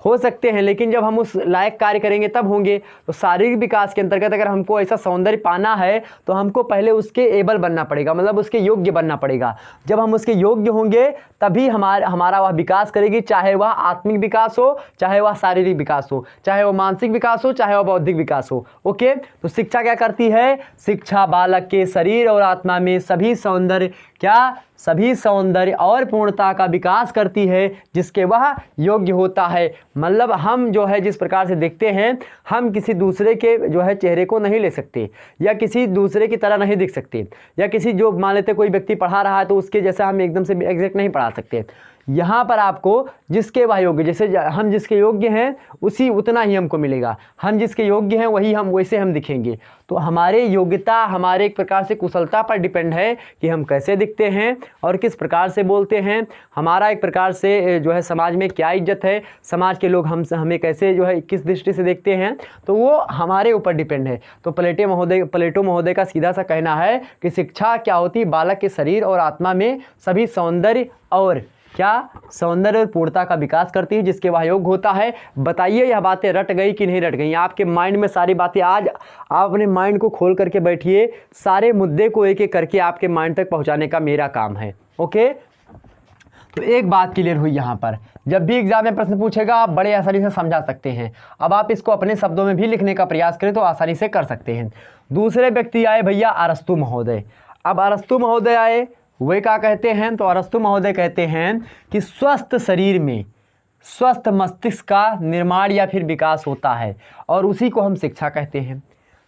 हो सकते हैं, लेकिन जब हम उस लायक कार्य करेंगे तब होंगे। तो शारीरिक विकास के अंतर्गत अगर हमको ऐसा सौंदर्य पाना है तो हमको पहले उसके एबल बनना पड़ेगा, मतलब उसके योग्य बनना पड़ेगा। जब हम उसके योग्य होंगे तभी हमारा वह विकास करेगी, चाहे वह आत्मिक विकास हो, चाहे वह शारीरिक विकास हो, चाहे वह मानसिक विकास हो, चाहे वह बौद्धिक विकास हो। ओके, तो शिक्षा क्या करती है? शिक्षा बालक के शरीर और आत्मा में सभी सौंदर्य, क्या? सभी सौंदर्य और पूर्णता का विकास करती है जिसके वह योग्य होता है। मतलब हम जो है जिस प्रकार से देखते हैं, हम किसी दूसरे के जो है चेहरे को नहीं ले सकते या किसी दूसरे की तरह नहीं दिख सकते, या किसी जो मान लेते कोई व्यक्ति पढ़ा रहा है तो उसके जैसा हम एकदम से एग्जैक्ट नहीं पढ़ा सकते। यहाँ पर आपको जिसके वह योग्य, जैसे हम जिसके योग्य हैं उसी उतना ही हमको मिलेगा, हम जिसके योग्य हैं वही हम वैसे हम दिखेंगे। तो हमारे योग्यता हमारे एक प्रकार से कुशलता पर डिपेंड है कि हम कैसे दिखते हैं और किस प्रकार से बोलते हैं। हमारा एक प्रकार से जो है समाज में क्या इज्जत है, समाज के लोग हमें कैसे जो है किस दृष्टि से देखते हैं, तो वो हमारे ऊपर डिपेंड है। तो प्लेटो महोदय का सीधा सा कहना है कि शिक्षा क्या होती है? बालक के शरीर और आत्मा में सभी सौंदर्य और क्या? सौंदर्य और पूर्णता का विकास करती है जिसके वह योग होता है। बताइए यह बातें रट गई कि नहीं रट गई? आपके माइंड में सारी बातें, आज आप अपने माइंड को खोल करके बैठिए, सारे मुद्दे को एक एक करके आपके माइंड तक पहुंचाने का मेरा काम है। ओके, तो एक बात क्लियर हुई यहाँ पर, जब भी एग्जाम में प्रश्न पूछेगा आप बड़े आसानी से समझा सकते हैं। अब आप इसको अपने शब्दों में भी लिखने का प्रयास करें तो आसानी से कर सकते हैं। दूसरे व्यक्ति आए भैया अरस्तु महोदय। अब अरस्तु महोदय आए, वे क्या कहते हैं? तो अरस्तु महोदय कहते हैं कि स्वस्थ शरीर में स्वस्थ मस्तिष्क का निर्माण या फिर विकास होता है और उसी को हम शिक्षा कहते हैं।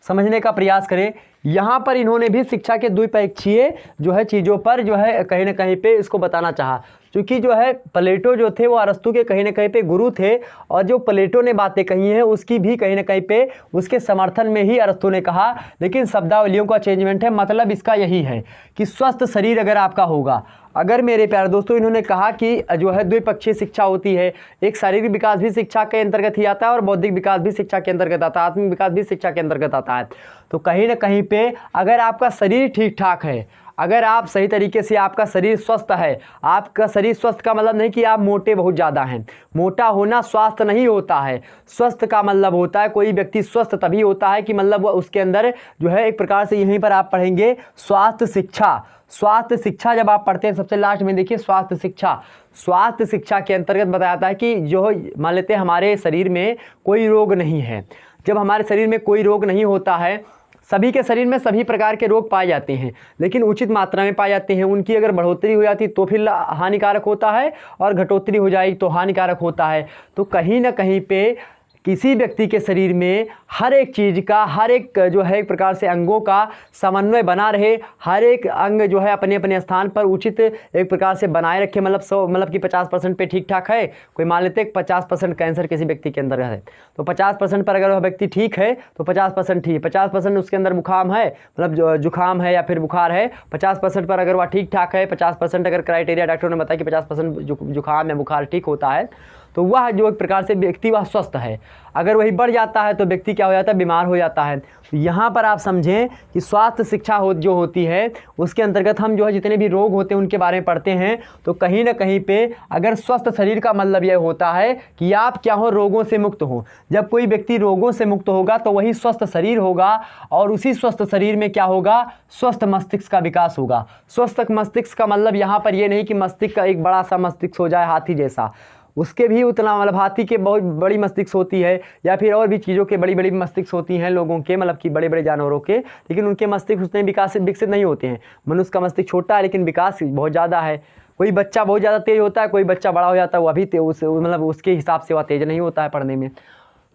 समझने का प्रयास करें, यहाँ पर इन्होंने भी शिक्षा के द्विपक्षीय जो है चीज़ों पर जो है कहीं ना कहीं पे इसको बताना चाहा, क्योंकि जो है प्लेटो जो थे वो अरस्तु के कहीं ना कहीं पे गुरु थे और जो प्लेटो ने बातें कही हैं उसकी भी कहीं ना कहीं पे उसके समर्थन में ही अरस्तु ने कहा, लेकिन शब्दावलियों का चेंजमेंट है। मतलब इसका यही है कि स्वस्थ शरीर अगर आपका होगा, अगर मेरे प्यारे दोस्तों इन्होंने कहा कि जो है द्विपक्षीय शिक्षा होती है, एक शारीरिक विकास भी शिक्षा के अंतर्गत ही आता है और बौद्धिक विकास भी शिक्षा के अंतर्गत आता है, आत्मिक विकास भी शिक्षा के अंतर्गत आता है। तो कहीं ना कहीं पे अगर आपका शरीर ठीक ठाक है, अगर आप सही तरीके से, आपका शरीर स्वस्थ है, आपका शरीर स्वस्थ का मतलब नहीं कि आप मोटे बहुत ज़्यादा हैं, मोटा होना स्वास्थ्य नहीं होता है। स्वस्थ का मतलब होता है कोई व्यक्ति स्वस्थ तभी होता है कि मतलब उसके अंदर जो है एक प्रकार से, यहीं पर आप पढ़ेंगे स्वास्थ्य शिक्षा। स्वास्थ्य शिक्षा जब आप पढ़ते हैं सबसे लास्ट में देखिए स्वास्थ्य शिक्षा, स्वास्थ्य शिक्षा के अंतर्गत बताया जाता है कि जो मान लेते हैं हमारे शरीर में कोई रोग नहीं है। जब हमारे शरीर में कोई रोग नहीं होता है, सभी के शरीर में सभी प्रकार के रोग पाए जाते हैं, लेकिन उचित मात्रा में पाए जाते हैं। उनकी अगर बढ़ोतरी हो जाती तो फिर हानिकारक होता है, और घटोतरी हो जाएगी तो हानिकारक होता है। तो कहीं ना कहीं पे किसी व्यक्ति के शरीर में हर एक चीज़ का, हर एक जो है एक प्रकार से अंगों का समन्वय बना रहे, हर एक अंग जो है अपने अपने स्थान पर उचित एक प्रकार से बनाए रखे। मतलब कि 50% पे ठीक ठाक है, कोई मान लेते हैं 50% कैंसर किसी व्यक्ति के अंदर है, तो 50% पर अगर वह व्यक्ति ठीक है तो 50% ठीक है, 50% उसके अंदर बुखार है, मतलब जुखाम है या फिर बुखार है, 50% पर अगर वह ठीक ठाक है, 50% अगर क्राइटेरिया डॉक्टर ने बताया कि 50% जुखाम या बुखार ठीक होता है, तो वह जो एक प्रकार से व्यक्ति वह स्वस्थ है। अगर वही बढ़ जाता है तो व्यक्ति क्या हो जाता है, बीमार हो जाता है। तो यहाँ पर आप समझें कि स्वास्थ्य शिक्षा जो होती है उसके अंतर्गत हम जो है जितने भी रोग होते हैं उनके बारे में पढ़ते हैं। तो कहीं ना कहीं पे अगर स्वस्थ शरीर का मतलब यह होता है कि आप क्या हो, रोगों से मुक्त हो। जब कोई व्यक्ति रोगों से मुक्त होगा तो वही स्वस्थ शरीर होगा, और उसी स्वस्थ शरीर में क्या होगा, स्वस्थ मस्तिष्क का विकास होगा। स्वस्थ मस्तिष्क का मतलब यहाँ पर यह नहीं कि मस्तिष्क का एक बड़ा सा मस्तिष्क हो जाए हाथी जैसा, उसके भी उतना मतलब हाथी के बहुत बड़ी मस्तिष्क होती है, या फिर और भी चीज़ों के बड़ी बड़ी मस्तिष्क होती हैं लोगों के, मतलब कि बड़े बड़े जानवरों के, लेकिन उनके मस्तिष्क उतने विकसित नहीं होते हैं। मनुष्य का मस्तिष्क छोटा है लेकिन विकास बहुत ज़्यादा है। कोई बच्चा बहुत ज़्यादा तेज होता है, कोई बच्चा बड़ा हो जाता है, वो अभी मतलब उसके हिसाब से वह तेज नहीं होता है पढ़ने में।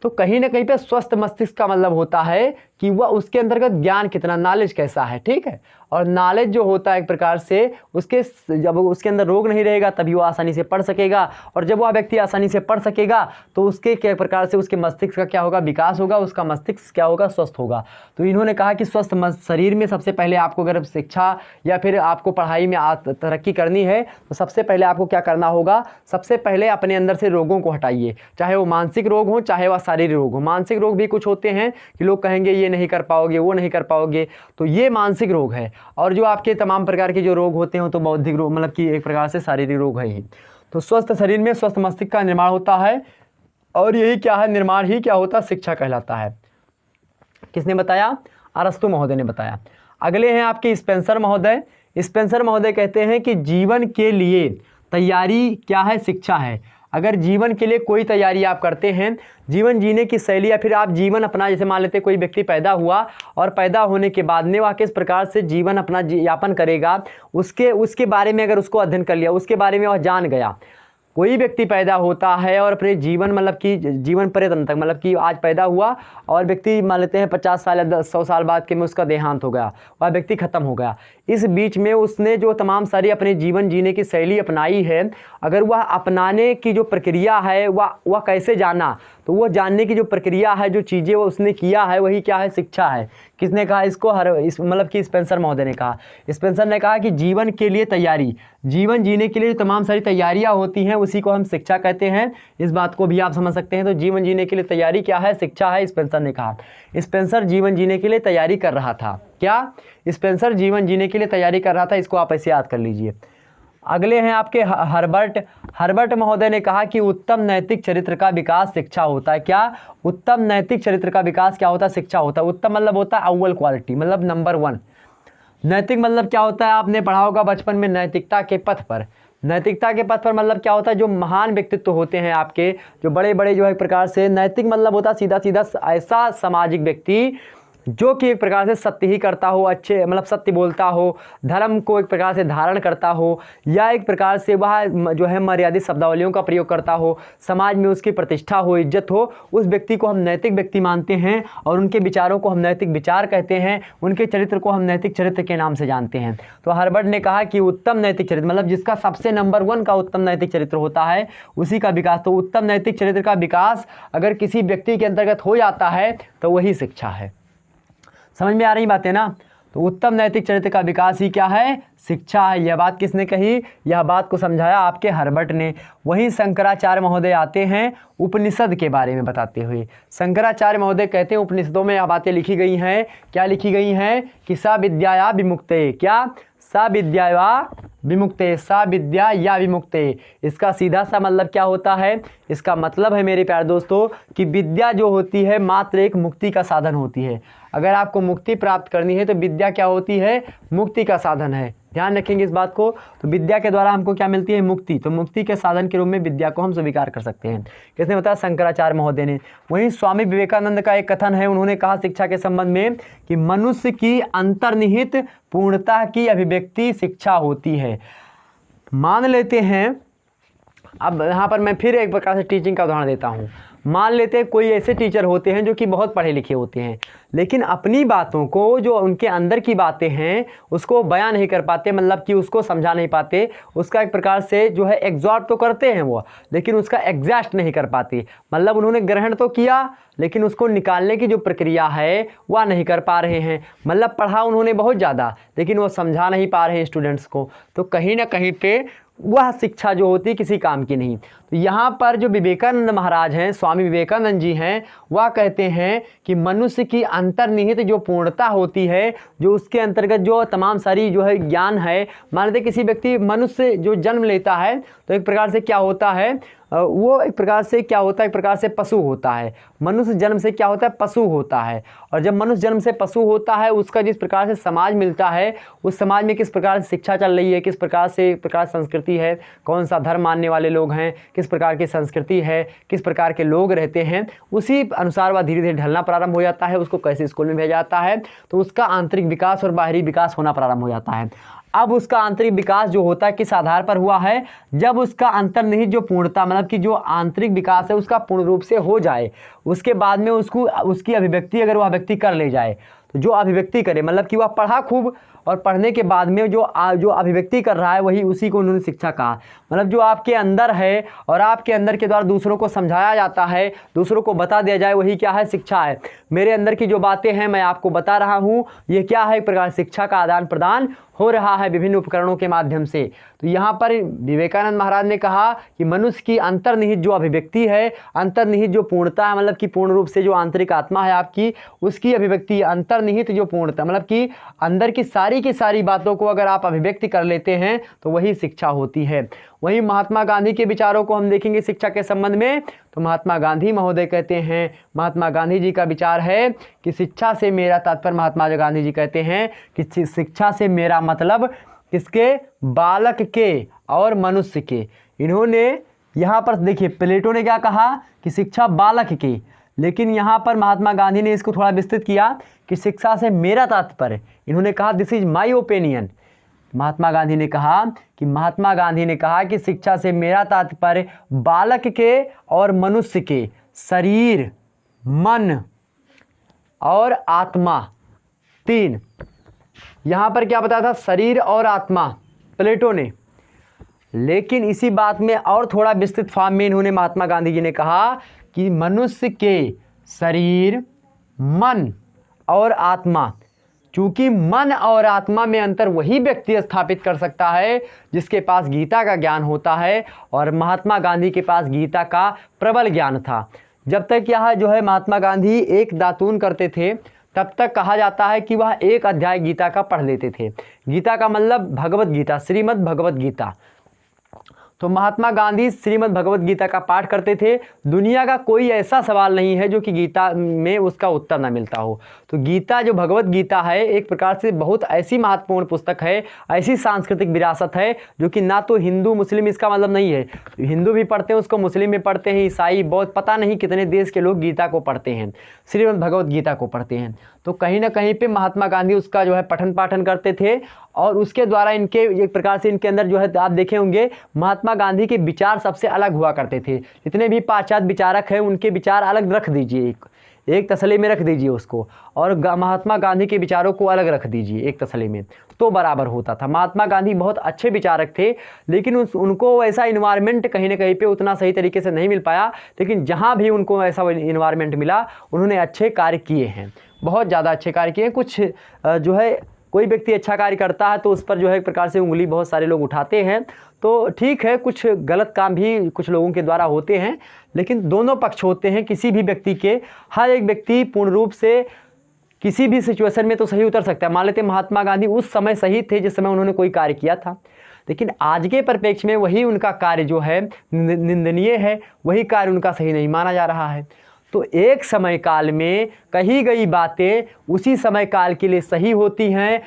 तो कहीं ना कहीं पे स्वस्थ मस्तिष्क का मतलब होता है कि वह उसके अंतर्गत ज्ञान कितना, नॉलेज कैसा है, ठीक है। और नॉलेज जो होता है एक प्रकार से जब उसके अंदर रोग नहीं रहेगा तभी वो आसानी से पढ़ सकेगा, और जब वह व्यक्ति आसानी से पढ़ सकेगा तो उसके क्या प्रकार से उसके मस्तिष्क का क्या होगा, विकास होगा, उसका मस्तिष्क क्या होगा, स्वस्थ होगा। तो इन्होंने कहा कि स्वस्थ शरीर में सबसे पहले आपको अगर शिक्षा या फिर आपको पढ़ाई में तरक्की करनी है तो सबसे पहले आपको क्या करना होगा, सबसे पहले अपने अंदर से रोगों को हटाइए, चाहे वो मानसिक रोग हो चाहे वह शारीरिक रोग हो। मानसिक रोग भी कुछ होते हैं कि लोग कहेंगे ये नहीं कर पाओगे, वो नहीं कर पाओगे, तो ये मानसिक रोग है। और जो आपके तमाम प्रकार के जो रोग होते हैं तो बौद्धिक रोग, मतलब कि एक प्रकार से शारीरिक रोग है ही। तो स्वस्थ शरीर में स्वस्थ मस्तिष्क का निर्माण होता है, और यही क्या है, निर्माण ही क्या होता है, शिक्षा कहलाता है। किसने बताया, अरस्तु महोदय ने बताया। अगले हैं आपके स्पेंसर महोदय। स्पेंसर महोदय कहते हैं कि जीवन के लिए तैयारी क्या है, शिक्षा है। अगर जीवन के लिए कोई तैयारी आप करते हैं, जीवन जीने की शैली, या फिर आप जीवन अपना, जैसे मान लेते कोई व्यक्ति पैदा हुआ और पैदा होने के बाद में वह किस प्रकार से जीवन अपना यापन करेगा, उसके बारे में अगर उसको अध्ययन कर लिया, उसके बारे में वह जान गया। कोई व्यक्ति पैदा होता है और अपने जीवन मतलब कि जीवन पर्यंत तक, मतलब कि आज पैदा हुआ और व्यक्ति मान लेते हैं 50 साल या 100 साल बाद के में उसका देहांत हो गया, वह व्यक्ति खत्म हो गया। इस बीच में उसने जो तमाम सारी अपने जीवन जीने की शैली अपनाई है, अगर वह अपनाने की जो प्रक्रिया है वह कैसे जाना, तो वह जानने की जो प्रक्रिया है, जो चीज़ें वो उसने किया है, वही क्या है, शिक्षा है। किसने कहा इसको, मतलब कि स्पेंसर महोदय ने कहा। स्पेंसर ने कहा कि जीवन के लिए तैयारी, जीवन जीने के लिए जो तमाम सारी तैयारियां होती हैं उसी को हम शिक्षा कहते हैं। इस बात को भी आप समझ सकते हैं। तो जीवन जीने के लिए तैयारी क्या है, शिक्षा है, स्पेंसर ने कहा। स्पेंसर जीवन जीने के लिए तैयारी कर रहा था। क्या स्पेंसर जीवन जीने के लिए तैयारी कर रहा था, इसको आप ऐसे याद कर लीजिए। अगले हैं आपके हर्बर्ट महोदय ने कहा कि उत्तम नैतिक चरित्र का विकास शिक्षा होता है। क्या, उत्तम नैतिक चरित्र का विकास क्या होता है, शिक्षा होता है। उत्तम मतलब होता है अव्वल क्वालिटी, मतलब नंबर 1। नैतिक मतलब क्या होता है, आपने पढ़ा होगा बचपन में, नैतिकता के पथ पर। नैतिकता के पथ पर मतलब क्या होता है, जो महान व्यक्तित्व होते हैं आपके, जो बड़े बड़े जो है एक प्रकार से, नैतिक मतलब होता है सीधा सीधा ऐसा सामाजिक व्यक्ति जो कि एक प्रकार से सत्य ही करता हो, अच्छे मतलब सत्य बोलता हो, धर्म को एक प्रकार से धारण करता हो, या एक प्रकार से वह जो है मर्यादित शब्दावलियों का प्रयोग करता हो, समाज में उसकी प्रतिष्ठा हो, इज्जत हो, उस व्यक्ति को हम नैतिक व्यक्ति मानते हैं, और उनके विचारों को हम नैतिक विचार कहते हैं, उनके चरित्र को हम नैतिक चरित्र के नाम से जानते हैं। तो हर्बर्ट ने कहा कि उत्तम नैतिक चरित्र मतलब जिसका सबसे नंबर 1 का उत्तम नैतिक चरित्र होता है, उसी का विकास। तो उत्तम नैतिक चरित्र का विकास अगर किसी व्यक्ति के अंतर्गत हो जाता है तो वही शिक्षा है। समझ में आ रही बातें ना। तो उत्तम नैतिक चरित्र का विकास ही क्या है, शिक्षा है। यह बात किसने कही, यह बात को समझाया आपके हर्बर्ट ने। वहीं शंकराचार्य महोदय आते हैं उपनिषद के बारे में बताते हुए। शंकराचार्य महोदय कहते हैं उपनिषदों में यह बातें लिखी गई हैं। क्या लिखी गई हैं कि सा विद्याया विमुक्ते, क्या, सा विद्याया विमुक्ते, सा विद्या या विमुक्ते। इसका सीधा सा मतलब क्या होता है, इसका मतलब है मेरे प्यारे दोस्तों कि विद्या जो होती है मात्र एक मुक्ति का साधन होती है। अगर आपको मुक्ति प्राप्त करनी है तो विद्या क्या होती है, मुक्ति का साधन है। ध्यान रखेंगे इस बात को। तो विद्या के द्वारा हमको क्या मिलती है, मुक्ति। तो मुक्ति के साधन के रूप में विद्या को हम स्वीकार कर सकते हैं। किसने बताया, शंकराचार्य महोदय ने। वहीं स्वामी विवेकानंद का एक कथन है, उन्होंने कहा शिक्षा के संबंध में कि मनुष्य की अंतर्निहित पूर्णता की अभिव्यक्ति शिक्षा होती है। मान लेते हैं, अब यहाँ पर मैं फिर एक प्रकार से टीचिंग का उदाहरण देता हूँ। मान लेते हैं कोई ऐसे टीचर होते हैं जो कि बहुत पढ़े लिखे होते हैं, लेकिन अपनी बातों को, जो उनके अंदर की बातें हैं, उसको बयां नहीं कर पाते, मतलब कि उसको समझा नहीं पाते। उसका एक प्रकार से जो है एग्जॉर्ब तो करते हैं वो, लेकिन उसका एग्जैस्ट नहीं कर पाते। मतलब उन्होंने ग्रहण तो किया, लेकिन उसको निकालने की जो प्रक्रिया है वह नहीं कर पा रहे हैं। मतलब पढ़ा उन्होंने बहुत ज़्यादा, लेकिन वो समझा नहीं पा रहे हैं स्टूडेंट्स को। तो कहीं ना कहीं पे वह शिक्षा जो होती है किसी काम की नहीं। तो यहाँ पर जो विवेकानंद महाराज हैं, स्वामी विवेकानंद जी हैं, वह कहते हैं कि मनुष्य की अंतर्निहित जो पूर्णता होती है, जो उसके अंतर्गत जो तमाम सारी जो है ज्ञान है। मान लेते किसी व्यक्ति, मनुष्य जो जन्म लेता है तो एक प्रकार से क्या होता है, वो एक प्रकार से क्या होता है, एक प्रकार से पशु होता है। मनुष्य जन्म से क्या होता है, पशु होता है। और जब मनुष्य जन्म से पशु होता है, उसका जिस प्रकार से समाज मिलता है, उस समाज में किस प्रकार से शिक्षा चल रही है, किस प्रकार से एक प्रकार संस्कृति है, कौन सा धर्म मानने वाले लोग हैं, किस प्रकार की संस्कृति है, किस प्रकार के लोग रहते हैं, उसी अनुसार वह धीरे धीरे ढलना प्रारंभ हो जाता है। उसको कैसे स्कूल में भेजा जाता है, तो उसका आंतरिक विकास और बाहरी विकास होना प्रारंभ हो जाता है। अब उसका आंतरिक विकास जो होता है किस आधार पर हुआ है, जब उसका अंतर्निहित जो पूर्णता, मतलब कि जो आंतरिक विकास है उसका पूर्ण रूप से हो जाए, उसके बाद में उसको उसकी अभिव्यक्ति अगर वह अभिव्यक्ति कर ले जाए, तो जो अभिव्यक्ति करे, मतलब कि वह पढ़ा खूब, और पढ़ने के बाद में जो अभिव्यक्ति कर रहा है वही, उसी को उन्होंने शिक्षा कहा। मतलब जो आपके अंदर है और आपके अंदर के द्वारा दूसरों को समझाया जाता है, दूसरों को बता दिया जाए, वही क्या है, शिक्षा है। मेरे अंदर की जो बातें हैं मैं आपको बता रहा हूँ, ये क्या है, एक प्रकार शिक्षा का आदान प्रदान हो रहा है विभिन्न उपकरणों के माध्यम से। तो यहाँ पर विवेकानंद महाराज ने कहा कि मनुष्य की अंतर्निहित जो अभिव्यक्ति है, अंतर्निहित जो पूर्णता है, मतलब कि पूर्ण रूप से जो आंतरिक आत्मा है आपकी, उसकी अभिव्यक्ति, अंतर्निहित जो पूर्णता, मतलब कि अंदर की सारी बातों को अगर आप अभिव्यक्ति कर लेते हैं तो वही शिक्षा होती है। वहीं महात्मा गांधी के विचारों को हम देखेंगे शिक्षा के संबंध में। तो महात्मा गांधी महोदय कहते हैं, महात्मा गांधी जी का विचार है कि शिक्षा से मेरा तात्पर्य, महात्मा गांधी जी कहते हैं कि शिक्षा से मेरा मतलब किसके, बालक के और मनुष्य के। इन्होंने यहाँ पर देखिए, प्लेटो ने क्या कहा कि शिक्षा बालक की, लेकिन यहाँ पर महात्मा गांधी ने इसको थोड़ा विस्तृत किया कि शिक्षा से मेरा तात्पर्य, इन्होंने कहा दिस इज माय ओपिनियन। महात्मा गांधी ने कहा कि शिक्षा से मेरा तात्पर्य बालक के और मनुष्य के शरीर, मन और आत्मा, तीन। यहाँ पर क्या बताया था, शरीर और आत्मा, प्लेटो ने। लेकिन इसी बात में और थोड़ा विस्तृत फॉर्म में इन्होंने, महात्मा गांधी जी ने कहा कि मनुष्य के शरीर, मन और आत्मा। चूंकि मन और आत्मा में अंतर वही व्यक्ति स्थापित कर सकता है जिसके पास गीता का ज्ञान होता है, और महात्मा गांधी के पास गीता का प्रबल ज्ञान था। जब तक यह जो है महात्मा गांधी एक दातून करते थे, तब तक कहा जाता है कि वह एक अध्याय गीता का पढ़ लेते थे। गीता का मतलब भगवत गीता, श्रीमद् भगवत गीता। तो महात्मा गांधी श्रीमद् भगवत गीता का पाठ करते थे। दुनिया का कोई ऐसा सवाल नहीं है जो कि गीता में उसका उत्तर ना मिलता हो। तो गीता, जो भगवत गीता है, एक प्रकार से बहुत ऐसी महत्वपूर्ण पुस्तक है, ऐसी सांस्कृतिक विरासत है जो कि ना तो हिंदू मुस्लिम इसका मतलब नहीं है, हिंदू भी पढ़ते हैं उसको, मुस्लिम भी पढ़ते हैं, ईसाई, बौद्ध, पता नहीं कितने देश के लोग गीता को पढ़ते हैं, श्रीमद् भगवत गीता को पढ़ते हैं। तो कहीं ना कहीं पे महात्मा गांधी उसका जो है पठन पाठन करते थे, और उसके द्वारा इनके एक प्रकार से इनके अंदर जो है आप देखे होंगे, महात्मा गांधी के विचार सबसे अलग हुआ करते थे। जितने भी पाश्चात्य विचारक हैं उनके विचार अलग रख दीजिए, एक तसले में रख दीजिए उसको, और महात्मा गांधी के विचारों को अलग रख दीजिए एक तसले में, तो बराबर होता था। महात्मा गांधी बहुत अच्छे विचारक थे, लेकिन उनको ऐसा इन्वायरमेंट कहीं ना कहीं पे उतना सही तरीके से नहीं मिल पाया, लेकिन जहाँ भी उनको ऐसा इन्वायरमेंट मिला उन्होंने अच्छे कार्य किए हैं, बहुत ज़्यादा अच्छे कार्य किए हैं। कुछ जो है कोई व्यक्ति अच्छा कार्य करता है तो उस पर जो है एक प्रकार से उंगली बहुत सारे लोग उठाते हैं, तो ठीक है, कुछ गलत काम भी कुछ लोगों के द्वारा होते हैं, लेकिन दोनों पक्ष होते हैं किसी भी व्यक्ति के। हर एक व्यक्ति पूर्ण रूप से किसी भी सिचुएशन में तो सही उतर सकता है। मान लेते महात्मा गांधी उस समय सही थे जिस समय उन्होंने कोई कार्य किया था, लेकिन आज के परिप्रेक्ष्य में वही उनका कार्य जो है निंदनीय है, वही कार्य उनका सही नहीं माना जा रहा है। तो एक समय काल में कही गई बातें उसी समय काल के लिए सही होती हैं,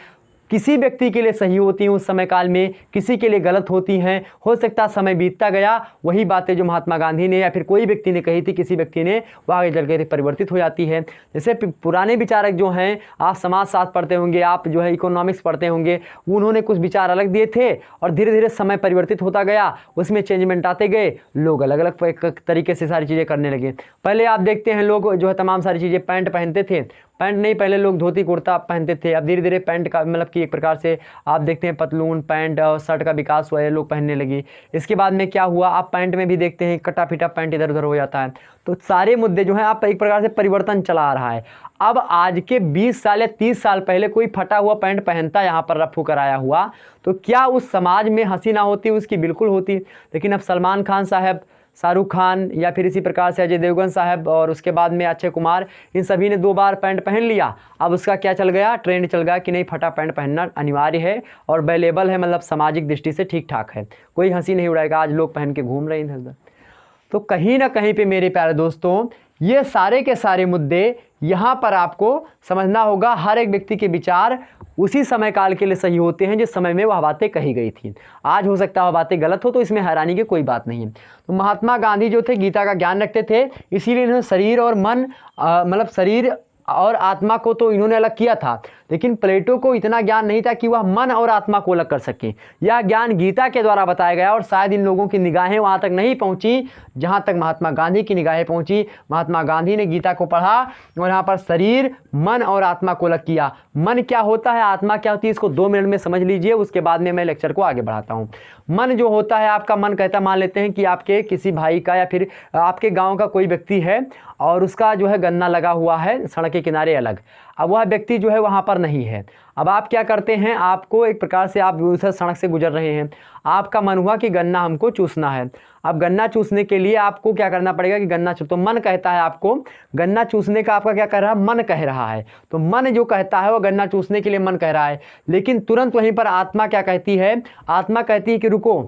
किसी व्यक्ति के लिए सही होती हैं उस समय काल में, किसी के लिए गलत होती हैं। हो सकता है समय बीतता गया, वही बातें जो महात्मा गांधी ने या फिर कोई व्यक्ति ने कही थी किसी व्यक्ति ने, वह आगे चल के परिवर्तित हो जाती है। जैसे पुराने विचारक जो हैं, आप समाजशास्त्र पढ़ते होंगे, आप जो है इकोनॉमिक्स पढ़ते होंगे, उन्होंने कुछ विचार अलग दिए थे और धीरे धीरे समय परिवर्तित होता गया, उसमें चेंजमेंट आते गए, लोग अलग अलग तरीके से सारी चीज़ें करने लगे। पहले आप देखते हैं लोग जो है तमाम सारी चीज़ें पैंट पहनते थे, पैंट नहीं, पहले लोग धोती कुर्ता पहनते थे। अब धीरे धीरे पैंट का मतलब कि एक प्रकार से आप देखते हैं पतलून पैंट और शर्ट का विकास हुआ है, लोग पहनने लगी। इसके बाद में क्या हुआ, आप पैंट में भी देखते हैं कटा फिटा पैंट इधर उधर हो जाता है। तो सारे मुद्दे जो हैं आप एक प्रकार से परिवर्तन चला आ रहा है। अब आज के 20 साल या 30 साल पहले कोई फटा हुआ पैंट पहनता यहाँ पर रफू कराया हुआ, तो क्या उस समाज में हंसी ना होती? उसकी बिल्कुल होती। लेकिन अब सलमान खान साहब, शाहरुख खान या फिर इसी प्रकार से अजय देवगन साहब और उसके बाद में अक्षय कुमार, इन सभी ने 2 बार पैंट पहन लिया। अब उसका क्या चल गया, ट्रेंड चल गया कि नहीं, फटा पैंट पहनना अनिवार्य है और अवेलेबल है, मतलब सामाजिक दृष्टि से ठीक ठाक है, कोई हंसी नहीं उड़ाएगा, आज लोग पहन के घूम रहे हैं इधर उधर। तो कहीं ना कहीं पे मेरे प्यारे दोस्तों, ये सारे के सारे मुद्दे यहाँ पर आपको समझना होगा। हर एक व्यक्ति के विचार उसी समय काल के लिए सही होते हैं जिस समय में वह बातें कही गई थी। आज हो सकता है वह बातें गलत हो, तो इसमें हैरानी की कोई बात नहीं है। तो महात्मा गांधी जो थे गीता का ज्ञान रखते थे, इसीलिए इन्होंने शरीर और मन मतलब शरीर और आत्मा को तो इन्होंने अलग किया था, लेकिन प्लेटो को इतना ज्ञान नहीं था कि वह मन और आत्मा को अलग कर सके। यह ज्ञान गीता के द्वारा बताया गया और शायद इन लोगों की निगाहें वहाँ तक नहीं पहुँची जहाँ तक महात्मा गांधी की निगाहें पहुँची। महात्मा गांधी ने गीता को पढ़ा और यहाँ पर शरीर, मन और आत्मा को अलग किया। मन क्या होता है, आत्मा क्या होती है, इसको 2 मिनट में समझ लीजिए, उसके बाद में मैं लेक्चर को आगे बढ़ाता हूँ। मन जो होता है, आपका मन कहता, मान लेते हैं कि आपके किसी भाई का या फिर आपके गाँव का कोई व्यक्ति है और उसका जो है गन्ना लगा हुआ है सड़क के किनारे अलग। अब वह व्यक्ति जो है वहाँ पर नहीं है। अब आप क्या करते हैं, आपको एक प्रकार से आप उस सड़क से गुजर रहे हैं, आपका मन हुआ कि गन्ना हमको चूसना है। अब गन्ना चूसने के लिए आपको क्या करना पड़ेगा कि गन्ना चूस, तो मन कहता है आपको गन्ना चूसने का, आपका क्या कह रहा है, मन कह रहा है। तो मन जो कहता है वो गन्ना चूसने के लिए मन कह रहा है, लेकिन तुरंत वहीं पर आत्मा क्या कहती है, आत्मा कहती है कि रुको,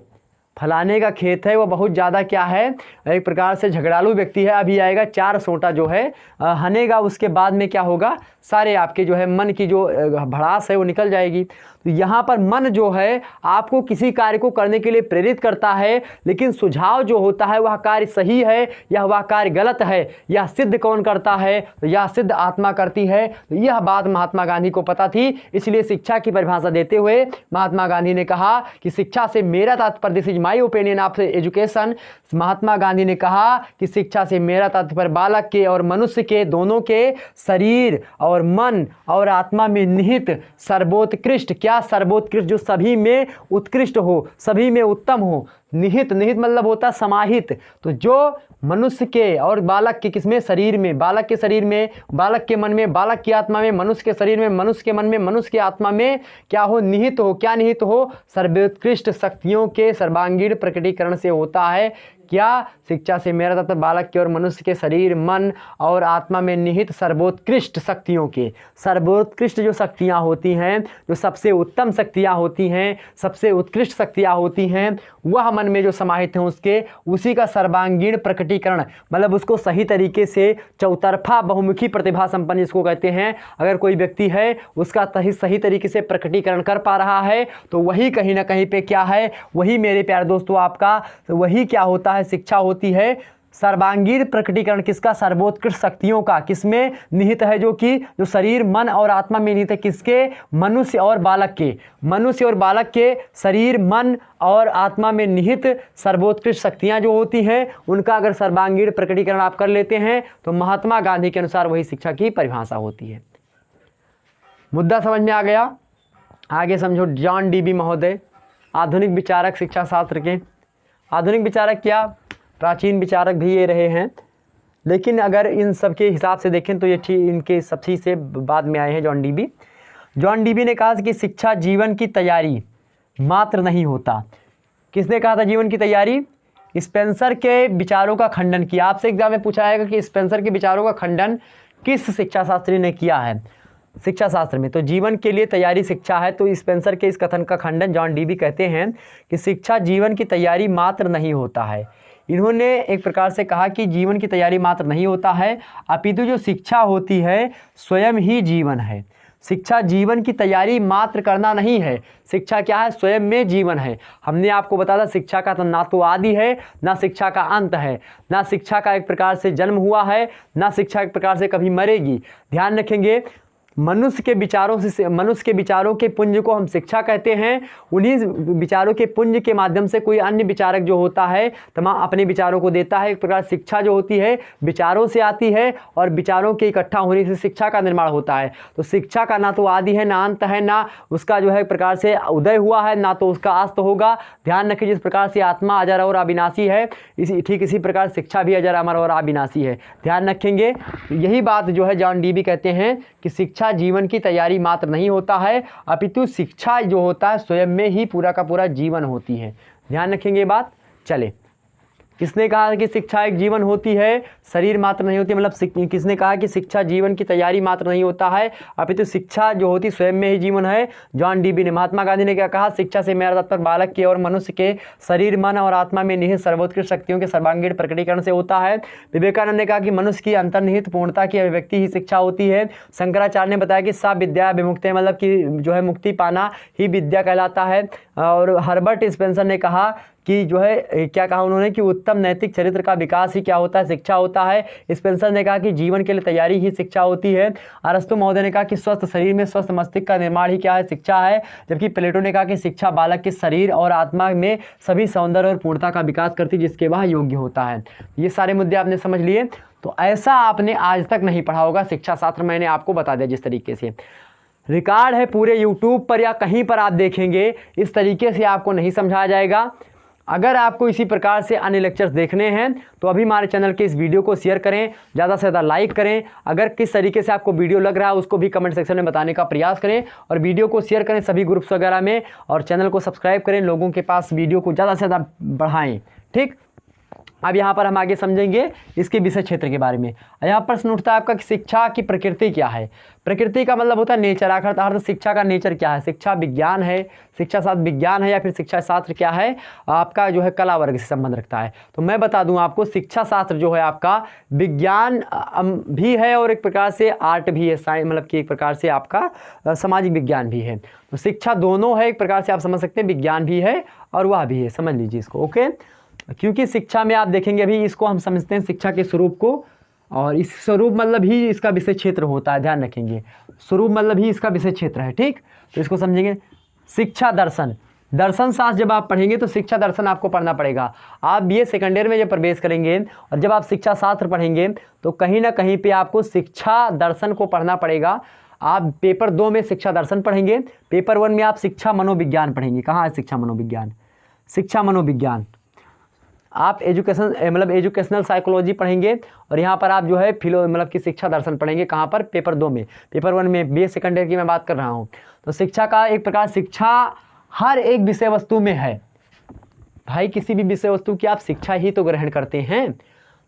फलाने का खेत है, वो बहुत ज़्यादा क्या है, एक प्रकार से झगड़ालू व्यक्ति है, अभी आएगा 4 सोंटा जो है हनेगा, उसके बाद में क्या होगा, सारे आपके जो है मन की जो भड़ास है वो निकल जाएगी। तो यहाँ पर मन जो है आपको किसी कार्य को करने के लिए प्रेरित करता है, लेकिन सुझाव जो होता है वह कार्य सही है या वह कार्य गलत है, यह सिद्ध कौन करता है, तो यह सिद्ध आत्मा करती है। तो यह बात महात्मा गांधी को पता थी, इसलिए शिक्षा की परिभाषा देते हुए महात्मा गांधी ने कहा कि शिक्षा से मेरा तात्पर्य, this is my opinion of education, Mahatma Gandhi ने कहा कि शिक्षा से मेरा तात्पर्य बालक के और मनुष्य के दोनों के शरीर और मन और आत्मा में निहित सर्वोत्कृष्ट, क्या सर्वोत्कृष्ट, जो सभी में उत्कृष्ट हो, सभी में उत्तम हो। निहित, निहित मतलब होता है समाहित। तो जो मनुष्य के और बालक के किसमें, शरीर में, बालक के शरीर में, बालक के मन में, बालक की आत्मा में, मनुष्य के शरीर में, मनुष्य के मन में, मनुष्य की आत्मा में क्या हो, निहित हो। क्या निहित हो, सर्वोत्कृष्ट शक्तियों के सर्वांगीण प्रकटीकरण से होता है। क्या, शिक्षा से मेरा तात्पर्य बालक के और मनुष्य के शरीर, मन और आत्मा में निहित सर्वोत्कृष्ट शक्तियों के, सर्वोत्कृष्ट जो शक्तियाँ होती हैं, जो सबसे उत्तम शक्तियाँ होती हैं, सबसे उत्कृष्ट शक्तियाँ होती हैं, वह मन में जो समाहित हैं उसके, उसी का सर्वांगीण प्रकटीकरण, मतलब उसको सही तरीके से चौतरफा बहुमुखी प्रतिभा संपन्न जिसको कहते हैं, अगर कोई व्यक्ति है उसका सही तरीके से प्रकटीकरण कर पा रहा है, तो वही कहीं ना कहीं पे क्या है, वही मेरे प्यारे दोस्तों आपका, वही क्या होता है, शिक्षा होती है। सर्वांगीण प्रकटीकरण किसका, सर्वोत्कृष्ट शक्तियों का, किसमें निहित है, जो कि जो शरीर, मन और आत्मा में निहित है, किसके, मनुष्य और बालक के, मनुष्य और बालक के शरीर, मन और आत्मा में निहित सर्वोत्कृष्ट शक्तियां जो होती हैं, उनका अगर सर्वांगीण प्रकटीकरण आप कर लेते हैं तो महात्मा गांधी के अनुसार वही शिक्षा की परिभाषा होती है। मुद्दा समझ में आ गया? आगे समझो। जॉन डीबी महोदय, आधुनिक विचारक शिक्षा शास्त्र के। आधुनिक विचारक क्या, प्राचीन विचारक भी ये रहे हैं, लेकिन अगर इन सब के हिसाब से देखें तो ये इनके सबसे से बाद में आए हैं जॉन डीबी। जॉन डीबी ने कहा कि शिक्षा जीवन की तैयारी मात्र नहीं होता। किसने कहा था जीवन की तैयारी? स्पेंसर के विचारों का खंडन किया। आपसे एग्जाम में पूछा जाएगा कि स्पेंसर के विचारों का खंडन किस शिक्षा शास्त्री ने किया है शिक्षा शास्त्र में। तो जीवन के लिए तैयारी शिक्षा है। तो स्पेंसर के इस कथन का खंडन जॉन डीबी कहते हैं कि शिक्षा जीवन की तैयारी मात्र नहीं होता है, इन्होंने एक प्रकार से कहा कि जीवन की तैयारी मात्र नहीं होता है, अपितु जो शिक्षा होती है स्वयं ही जीवन है। शिक्षा जीवन की तैयारी मात्र करना नहीं है, शिक्षा क्या है, स्वयं में जीवन है। हमने आपको बताया शिक्षा का तो ना तो आदि है ना शिक्षा का अंत है, ना शिक्षा का एक प्रकार से जन्म हुआ है, ना शिक्षा एक प्रकार से कभी मरेगी। ध्यान रखेंगे, मनुष्य के विचारों के पुंज को हम शिक्षा कहते हैं। उन्हीं विचारों के पुंज के माध्यम से कोई अन्य विचारक जो होता है तमाम अपने विचारों को देता है। एक प्रकार शिक्षा जो होती है विचारों से आती है और विचारों के इकट्ठा होने से शिक्षा का निर्माण होता है। तो शिक्षा का ना तो आदि है ना अंत है, ना उसका जो है एक प्रकार से उदय हुआ है ना तो उसका अस्त होगा। ध्यान रखिए, जिस प्रकार से आत्मा अजर और अविनाशी है ठीक इसी प्रकार शिक्षा भी अजर अमर और अविनाशी है। ध्यान रखेंगे, यही बात जो है जॉन डीवी कहते हैं कि शिक्षा जीवन की तैयारी मात्र नहीं होता है, अपितु शिक्षा जो होता है स्वयं में ही पूरा का पूरा जीवन होती है। ध्यान रखेंगे बात। चले, किसने कहा कि शिक्षा एक जीवन होती है, शरीर मात्र नहीं होती, मतलब किसने कहा कि शिक्षा जीवन की तैयारी मात्र नहीं होता है, अपितु शिक्षा जो होती स्वयं में ही जीवन है। जॉन डीवी ने। महात्मा गांधी ने क्या कहा, शिक्षा से मेरा तात्पर्य बालक के और मनुष्य के शरीर, मन और आत्मा में निहित सर्वोत्कृष्ट शक्तियों के सर्वांगीण प्रकटीकरण से होता है। विवेकानंद ने कहा कि मनुष्य की अंतर्निहित पूर्णता की अभिव्यक्ति ही शिक्षा होती है। शंकराचार्य ने बताया कि सा विद्या विमुक्ति, मतलब कि जो है मुक्ति पाना ही विद्या कहलाता है। और हर्बर्ट स्पेंसर ने कहा कि जो है क्या कहा उन्होंने कि उत्तम नैतिक चरित्र का विकास ही क्या होता है, शिक्षा होता है। स्पेंसर ने कहा कि जीवन के लिए तैयारी ही शिक्षा होती है। अरस्तु महोदय ने कहा कि स्वस्थ शरीर में स्वस्थ मस्तिष्क का निर्माण ही क्या है, शिक्षा है। जबकि प्लेटो ने कहा कि शिक्षा बालक के शरीर और आत्मा में सभी सौंदर्य और पूर्णता का विकास करती जिसके वह योग्य होता है। ये सारे मुद्दे आपने समझ लिए। तो ऐसा आपने आज तक नहीं पढ़ा होगा शिक्षा शास्त्र, मैंने आपको बता दिया जिस तरीके से रिकॉर्ड है पूरे यूट्यूब पर या कहीं पर आप देखेंगे, इस तरीके से आपको नहीं समझाया जाएगा। अगर आपको इसी प्रकार से अन्य लेक्चर्स देखने हैं तो अभी हमारे चैनल के इस वीडियो को शेयर करें, ज़्यादा से ज़्यादा लाइक करें। अगर किस तरीके से आपको वीडियो लग रहा है उसको भी कमेंट सेक्शन में बताने का प्रयास करें, और वीडियो को शेयर करें सभी ग्रुप्स वगैरह में, और चैनल को सब्सक्राइब करें, लोगों के पास वीडियो को ज़्यादा से ज़्यादा बढ़ाएँ। ठीक, अब यहाँ पर हम आगे समझेंगे इसके विषय क्षेत्र के बारे में। यहाँ प्रश्न उठता है आपका कि शिक्षा की प्रकृति क्या है। प्रकृति का मतलब होता है नेचर, अर्थात शिक्षा का नेचर क्या है। शिक्षा विज्ञान है, शिक्षा शास्त्र विज्ञान है, या फिर शिक्षा शास्त्र क्या है, आपका जो है कला वर्ग से संबंध रखता है। तो मैं बता दूं आपको, शिक्षा शास्त्र जो है आपका विज्ञान भी है और एक प्रकार से आर्ट भी है, मतलब कि एक प्रकार से आपका सामाजिक विज्ञान भी है। तो शिक्षा दोनों है, एक प्रकार से आप समझ सकते हैं, विज्ञान भी है और वह भी है, समझ लीजिए इसको। ओके, क्योंकि शिक्षा में आप देखेंगे अभी इसको हम समझते हैं शिक्षा के स्वरूप को, और इस स्वरूप मतलब ही इसका विषय क्षेत्र होता है। ध्यान रखेंगे, स्वरूप मतलब ही इसका विषय क्षेत्र है। ठीक, तो इसको समझेंगे। शिक्षा दर्शन, दर्शन शास्त्र जब आप पढ़ेंगे तो शिक्षा दर्शन आपको पढ़ना पड़ेगा। आप बीए सेकेंड ईयर में जब प्रवेश करेंगे और जब आप शिक्षा शास्त्र पढ़ेंगे तो कहीं ना कहीं पे आपको शिक्षा दर्शन को पढ़ना पड़ेगा। आप पेपर 2 में शिक्षा दर्शन पढ़ेंगे, पेपर 1 में आप शिक्षा मनोविज्ञान पढ़ेंगे। कहाँ है शिक्षा मनोविज्ञान? शिक्षा मनोविज्ञान आप एजुकेशनल साइकोलॉजी पढ़ेंगे, और यहाँ पर आप जो है मतलब कि शिक्षा दर्शन पढ़ेंगे। कहाँ पर? पेपर 2 में। पेपर 1 में बीए सेकेंड ईयर की मैं बात कर रहा हूँ। तो शिक्षा का एक प्रकार शिक्षा हर एक विषय वस्तु में है। भाई किसी भी विषय वस्तु की आप शिक्षा ही तो ग्रहण करते हैं,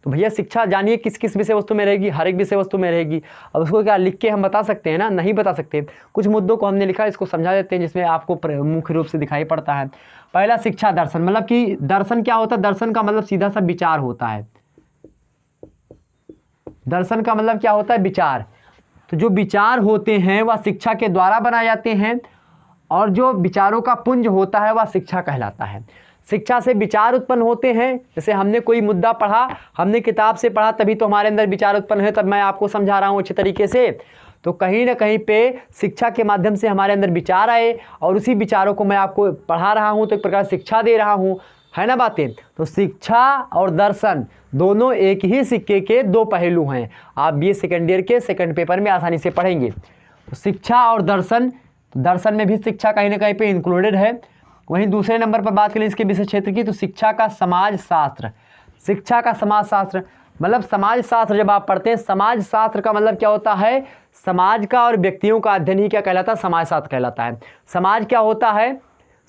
तो भैया शिक्षा जानिए किस किस विषय वस्तु में रहेगी, हर एक विषय वस्तु में रहेगी। अब उसको क्या लिख के हम बता सकते हैं ना? नहीं बता सकते। कुछ मुद्दों को हमने लिखा, इसको समझा देते हैं जिसमें आपको मुख्य रूप से दिखाई पड़ता है। पहला शिक्षा दर्शन, मतलब कि दर्शन क्या होता है? दर्शन का मतलब सीधा सा विचार होता है। दर्शन का मतलब क्या होता है? विचार। तो जो विचार होते हैं वह शिक्षा के द्वारा बनाए जाते हैं, और जो विचारों का पुंज होता है वह शिक्षा कहलाता है। शिक्षा से विचार उत्पन्न होते हैं। जैसे हमने कोई मुद्दा पढ़ा, हमने किताब से पढ़ा, तभी तो हमारे अंदर विचार उत्पन्न है। तब मैं आपको समझा रहा हूँ अच्छे तरीके से। तो कहीं ना कहीं पे शिक्षा के माध्यम से हमारे अंदर विचार आए, और उसी विचारों को मैं आपको पढ़ा रहा हूँ, तो एक प्रकार शिक्षा दे रहा हूँ, है ना बातें? तो शिक्षा और दर्शन दोनों एक ही सिक्के के दो पहलू हैं। आप बीए सेकेंड ईयर के सेकेंड पेपर में आसानी से पढ़ेंगे। तो शिक्षा और दर्शन, दर्शन में भी शिक्षा कहीं ना कहीं पे इंक्लूडेड है। वहीं दूसरे नंबर पर बात करें इसके विषय क्षेत्र की, तो शिक्षा का समाज शास्त्र। शिक्षा का समाज शास्त्र मतलब समाज शास्त्र जब आप पढ़ते हैं, समाज शास्त्र का मतलब क्या होता है? समाज का और व्यक्तियों का अध्ययन ही क्या कहलाता है? समाज शास्त्र कहलाता है। समाज क्या होता है?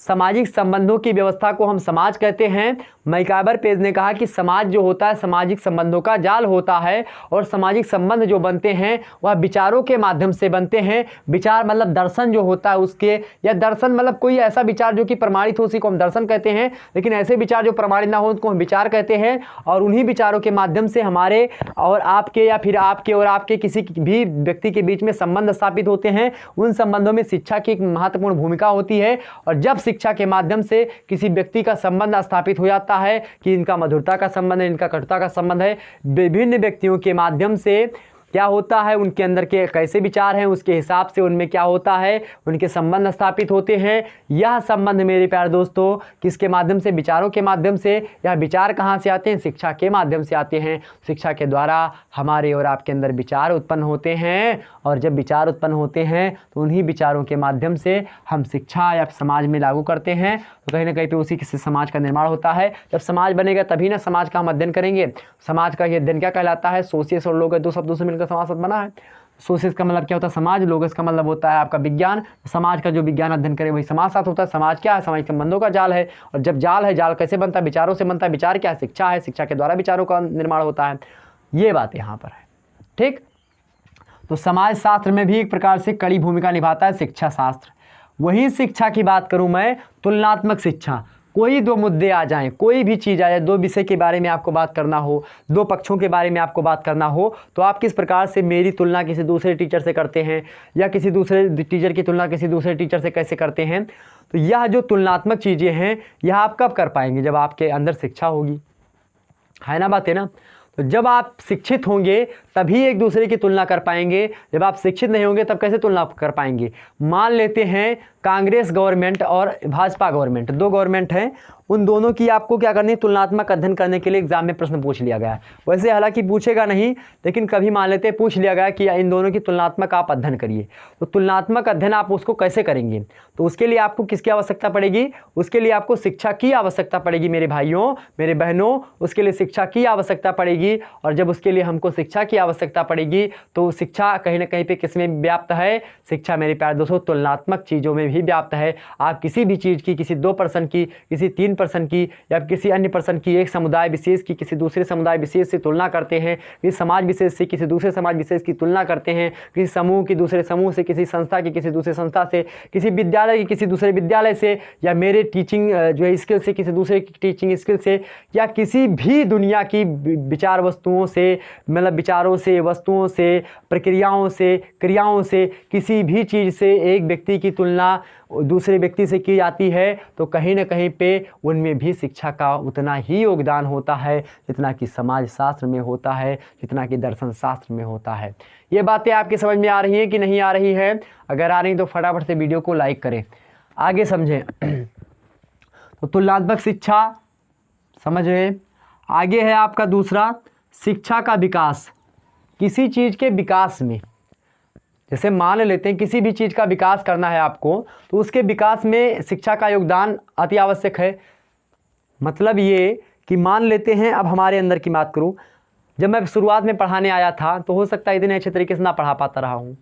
सामाजिक संबंधों की व्यवस्था को हम समाज कहते हैं। मैकाबर पेज ने कहा कि समाज जो होता है सामाजिक संबंधों का जाल होता है और सामाजिक संबंध जो बनते हैं वह विचारों के माध्यम से बनते हैं। विचार मतलब दर्शन जो होता है उसके, या दर्शन मतलब कोई ऐसा विचार जो कि प्रमाणित हो उसी को हम दर्शन कहते हैं, लेकिन ऐसे विचार जो प्रमाणित ना हो उनको हम विचार कहते हैं। और उन्हीं विचारों के माध्यम से हमारे और आपके या फिर आपके और आपके किसी भी व्यक्ति के बीच में संबंध स्थापित होते हैं। उन संबंधों में शिक्षा की एक महत्वपूर्ण भूमिका होती है। और जब शिक्षा के माध्यम से किसी व्यक्ति का संबंध स्थापित हो जाता है कि इनका मधुरता का संबंध है, इनका कटुता का संबंध है, विभिन्न व्यक्तियों के माध्यम से क्या होता है, उनके अंदर के कैसे विचार हैं उसके हिसाब से उनमें क्या होता है, उनके संबंध स्थापित होते हैं। यह संबंध मेरे प्यारे दोस्तों किसके माध्यम से, विचारों के माध्यम से। यह विचार कहाँ से आते हैं, शिक्षा के माध्यम से आते हैं। शिक्षा के द्वारा हमारे और आपके अंदर विचार उत्पन्न होते हैं, और जब विचार उत्पन्न होते हैं तो उन्हीं विचारों के माध्यम से हम शिक्षा या समाज में लागू करते हैं, तो कहीं ना कहीं पे उसी किसी समाज का निर्माण होता है। जब समाज बनेगा तभी ना समाज का हम अध्ययन करेंगे। समाज का ये अध्ययन क्या कहलाता है, सोशियस और लोग, दो शब्दों से मिलकर समाज बना है। सोशियस का मतलब क्या होता है, समाज। लोगस का मतलब होता है आपका विज्ञान। समाज का जो विज्ञान अध्ययन करे वही समाज साथ होता है। समाज क्या है, सामाजिक संबंधों का जाल है। और जब जाल है, जाल कैसे बनता है, विचारों से बनता है। विचार क्या है, शिक्षा है। शिक्षा के द्वारा विचारों का निर्माण होता है। ये बात यहाँ पर है, ठीक। तो समाज शास्त्र में भी एक प्रकार से कड़ी भूमिका निभाता है शिक्षा शास्त्र। वही शिक्षा की बात करूं मैं, तुलनात्मक शिक्षा। कोई दो मुद्दे आ जाएं, कोई भी चीज़ आ जाए, दो विषय के बारे में आपको बात करना हो, दो पक्षों के बारे में आपको बात करना हो, तो आप किस प्रकार से मेरी तुलना किसी दूसरे टीचर से करते हैं, या किसी दूसरे टीचर की तुलना किसी दूसरे टीचर से कैसे करते हैं। तो यह जो तुलनात्मक चीज़ें हैं यह आप कब कर पाएंगे, जब आपके अंदर शिक्षा होगी, है ना, बात है ना। तो जब आप शिक्षित होंगे तभी एक दूसरे की तुलना कर पाएंगे। जब आप शिक्षित नहीं होंगे तब कैसे तुलना कर पाएंगे। मान लेते हैं कांग्रेस गवर्नमेंट और भाजपा गवर्नमेंट, दो गवर्नमेंट हैं, उन दोनों की आपको क्या करनी है, तुलनात्मक अध्ययन करने के लिए एग्जाम में प्रश्न पूछ लिया गया है। वैसे हालांकि पूछेगा नहीं, लेकिन कभी मान लेते हैं पूछ लिया गया कि इन दोनों की तुलनात्मक आप अध्ययन करिए। तो तुलनात्मक अध्ययन आप उसको कैसे करेंगे, तो उसके लिए आपको किसकी आवश्यकता पड़ेगी, उसके लिए आपको शिक्षा की आवश्यकता पड़ेगी मेरे भाइयों मेरे बहनों, उसके लिए शिक्षा की आवश्यकता पड़ेगी। और जब उसके लिए हमको शिक्षा की आवश्यकता पड़ेगी तो शिक्षा कहीं ना कहीं पे किस में व्याप्त है, शिक्षा मेरे प्यारे दोस्तों तुलनात्मक चीज़ों में भी व्याप्त है। आप किसी भी चीज़ की, किसी 2% की, किसी 3% की, या किसी अन्य पर्सन की, एक समुदाय विशेष की किसी दूसरे समुदाय विशेष से तुलना करते हैं, किसी समाज विशेष से किसी दूसरे समाज विशेष की तुलना करते हैं, किसी समूह की दूसरे समूह से, किसी संस्था की किसी दूसरे संस्था से, किसी विद्यालय की किसी दूसरे विद्यालय से, या मेरे टीचिंग जो है स्किल से किसी दूसरे की टीचिंग स्किल से, या किसी भी दुनिया की विचार वस्तुओं से, मतलब विचारों से, वस्तुओं से, प्रक्रियाओं से, क्रियाओं से, किसी भी चीज़ से एक व्यक्ति की तुलना दूसरे व्यक्ति से की जाती है, तो कहीं ना कहीं पे उनमें भी शिक्षा का उतना ही योगदान होता है जितना कि समाज शास्त्र में होता है, जितना कि दर्शन शास्त्र में होता है। ये बातें आपकी समझ में आ रही हैं कि नहीं आ रही है? अगर आ रही तो फटाफट से वीडियो को लाइक करें, आगे समझें। तो तुलनात्मक शिक्षा समझ रहे। आगे है आपका दूसरा, शिक्षा का विकास। किसी चीज़ के विकास में, जैसे मान लेते हैं किसी भी चीज़ का विकास करना है आपको, तो उसके विकास में शिक्षा का योगदान अति आवश्यक है। मतलब ये कि मान लेते हैं, अब हमारे अंदर की बात करूं, जब मैं शुरुआत में पढ़ाने आया था तो हो सकता है इतने अच्छे तरीके से ना पढ़ा पाता रहा हूं,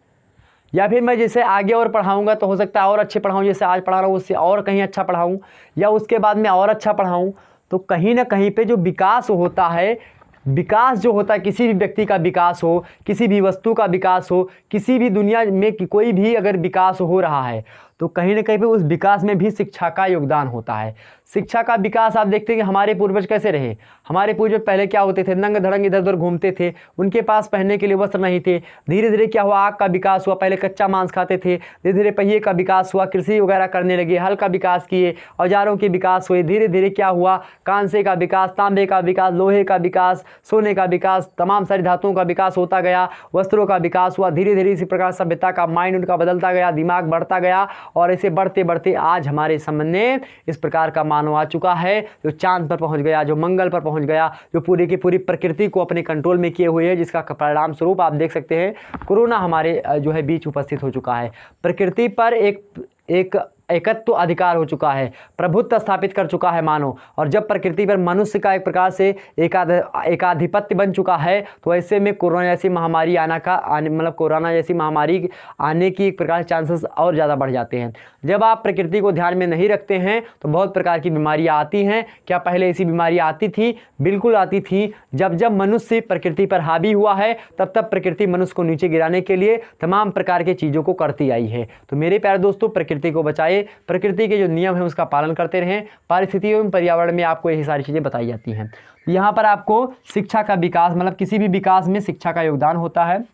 या फिर मैं जैसे आगे और पढ़ाऊंगा तो हो सकता है और अच्छे पढ़ाऊं, जैसे आज पढ़ा रहा हूँ उससे और कहीं अच्छा पढ़ाऊं, या उसके बाद में और अच्छा पढ़ाऊं। तो कहीं ना कहीं पे जो विकास होता है, विकास जो होता है, किसी भी व्यक्ति का विकास हो, किसी भी वस्तु का विकास हो, किसी भी दुनिया में कोई भी अगर विकास हो रहा है, तो कहीं ना कहीं पे उस विकास में भी शिक्षा का योगदान होता है। शिक्षा का विकास आप देखते हैं कि हमारे पूर्वज कैसे रहे। हमारे पूर्वज पहले क्या होते थे, नंग धड़ंग इधर उधर घूमते थे, उनके पास पहनने के लिए वस्त्र नहीं थे। धीरे धीरे क्या हुआ, आग का विकास हुआ, पहले कच्चा मांस खाते थे, धीरे धीरे पहिए का विकास हुआ, कृषि वगैरह करने लगे, हल का विकास किए, औजारों के विकास हुए, धीरे धीरे क्या हुआ, कांसे का विकास, तांबे का विकास, लोहे का विकास, सोने का विकास, तमाम सारी धातुओं का विकास होता गया, वस्त्रों का विकास हुआ। धीरे धीरे इसी प्रकार सभ्यता का माइंड उनका बदलता गया, दिमाग बढ़ता गया, और ऐसे बढ़ते बढ़ते आज हमारे सामने इस प्रकार का मानव आ चुका है, जो चांद पर पहुंच गया, जो मंगल पर पहुंच गया, जो पूरी की पूरी प्रकृति को अपने कंट्रोल में किए हुए है, जिसका परिणाम स्वरूप आप देख सकते हैं कोरोना हमारे जो है बीच उपस्थित हो चुका है। प्रकृति पर एक एकत्व अधिकार हो चुका है, प्रभुत्व स्थापित कर चुका है मानव, और जब प्रकृति पर मनुष्य का एक प्रकार से एकाधिपत्य बन चुका है, तो ऐसे में कोरोना जैसी महामारी मतलब कोरोना जैसी महामारी आने की एक प्रकार से चांसेस और ज़्यादा बढ़ जाते हैं। जब आप प्रकृति को ध्यान में नहीं रखते हैं तो बहुत प्रकार की बीमारियां आती हैं। क्या पहले ऐसी बीमारियां आती थी? बिल्कुल आती थी। जब जब मनुष्य प्रकृति पर हावी हुआ है तब तब प्रकृति मनुष्य को नीचे गिराने के लिए तमाम प्रकार की चीज़ों को करती आई है। तो मेरे प्यारे दोस्तों, प्रकृति को बचाए, प्रकृति के जो नियम हैं उसका पालन करते रहें। पारिस्थितिकी एवं पर्यावरण में आपको यही सारी चीज़ें बताई जाती हैं। यहाँ पर आपको शिक्षा का विकास, मतलब किसी भी विकास में शिक्षा का योगदान होता है।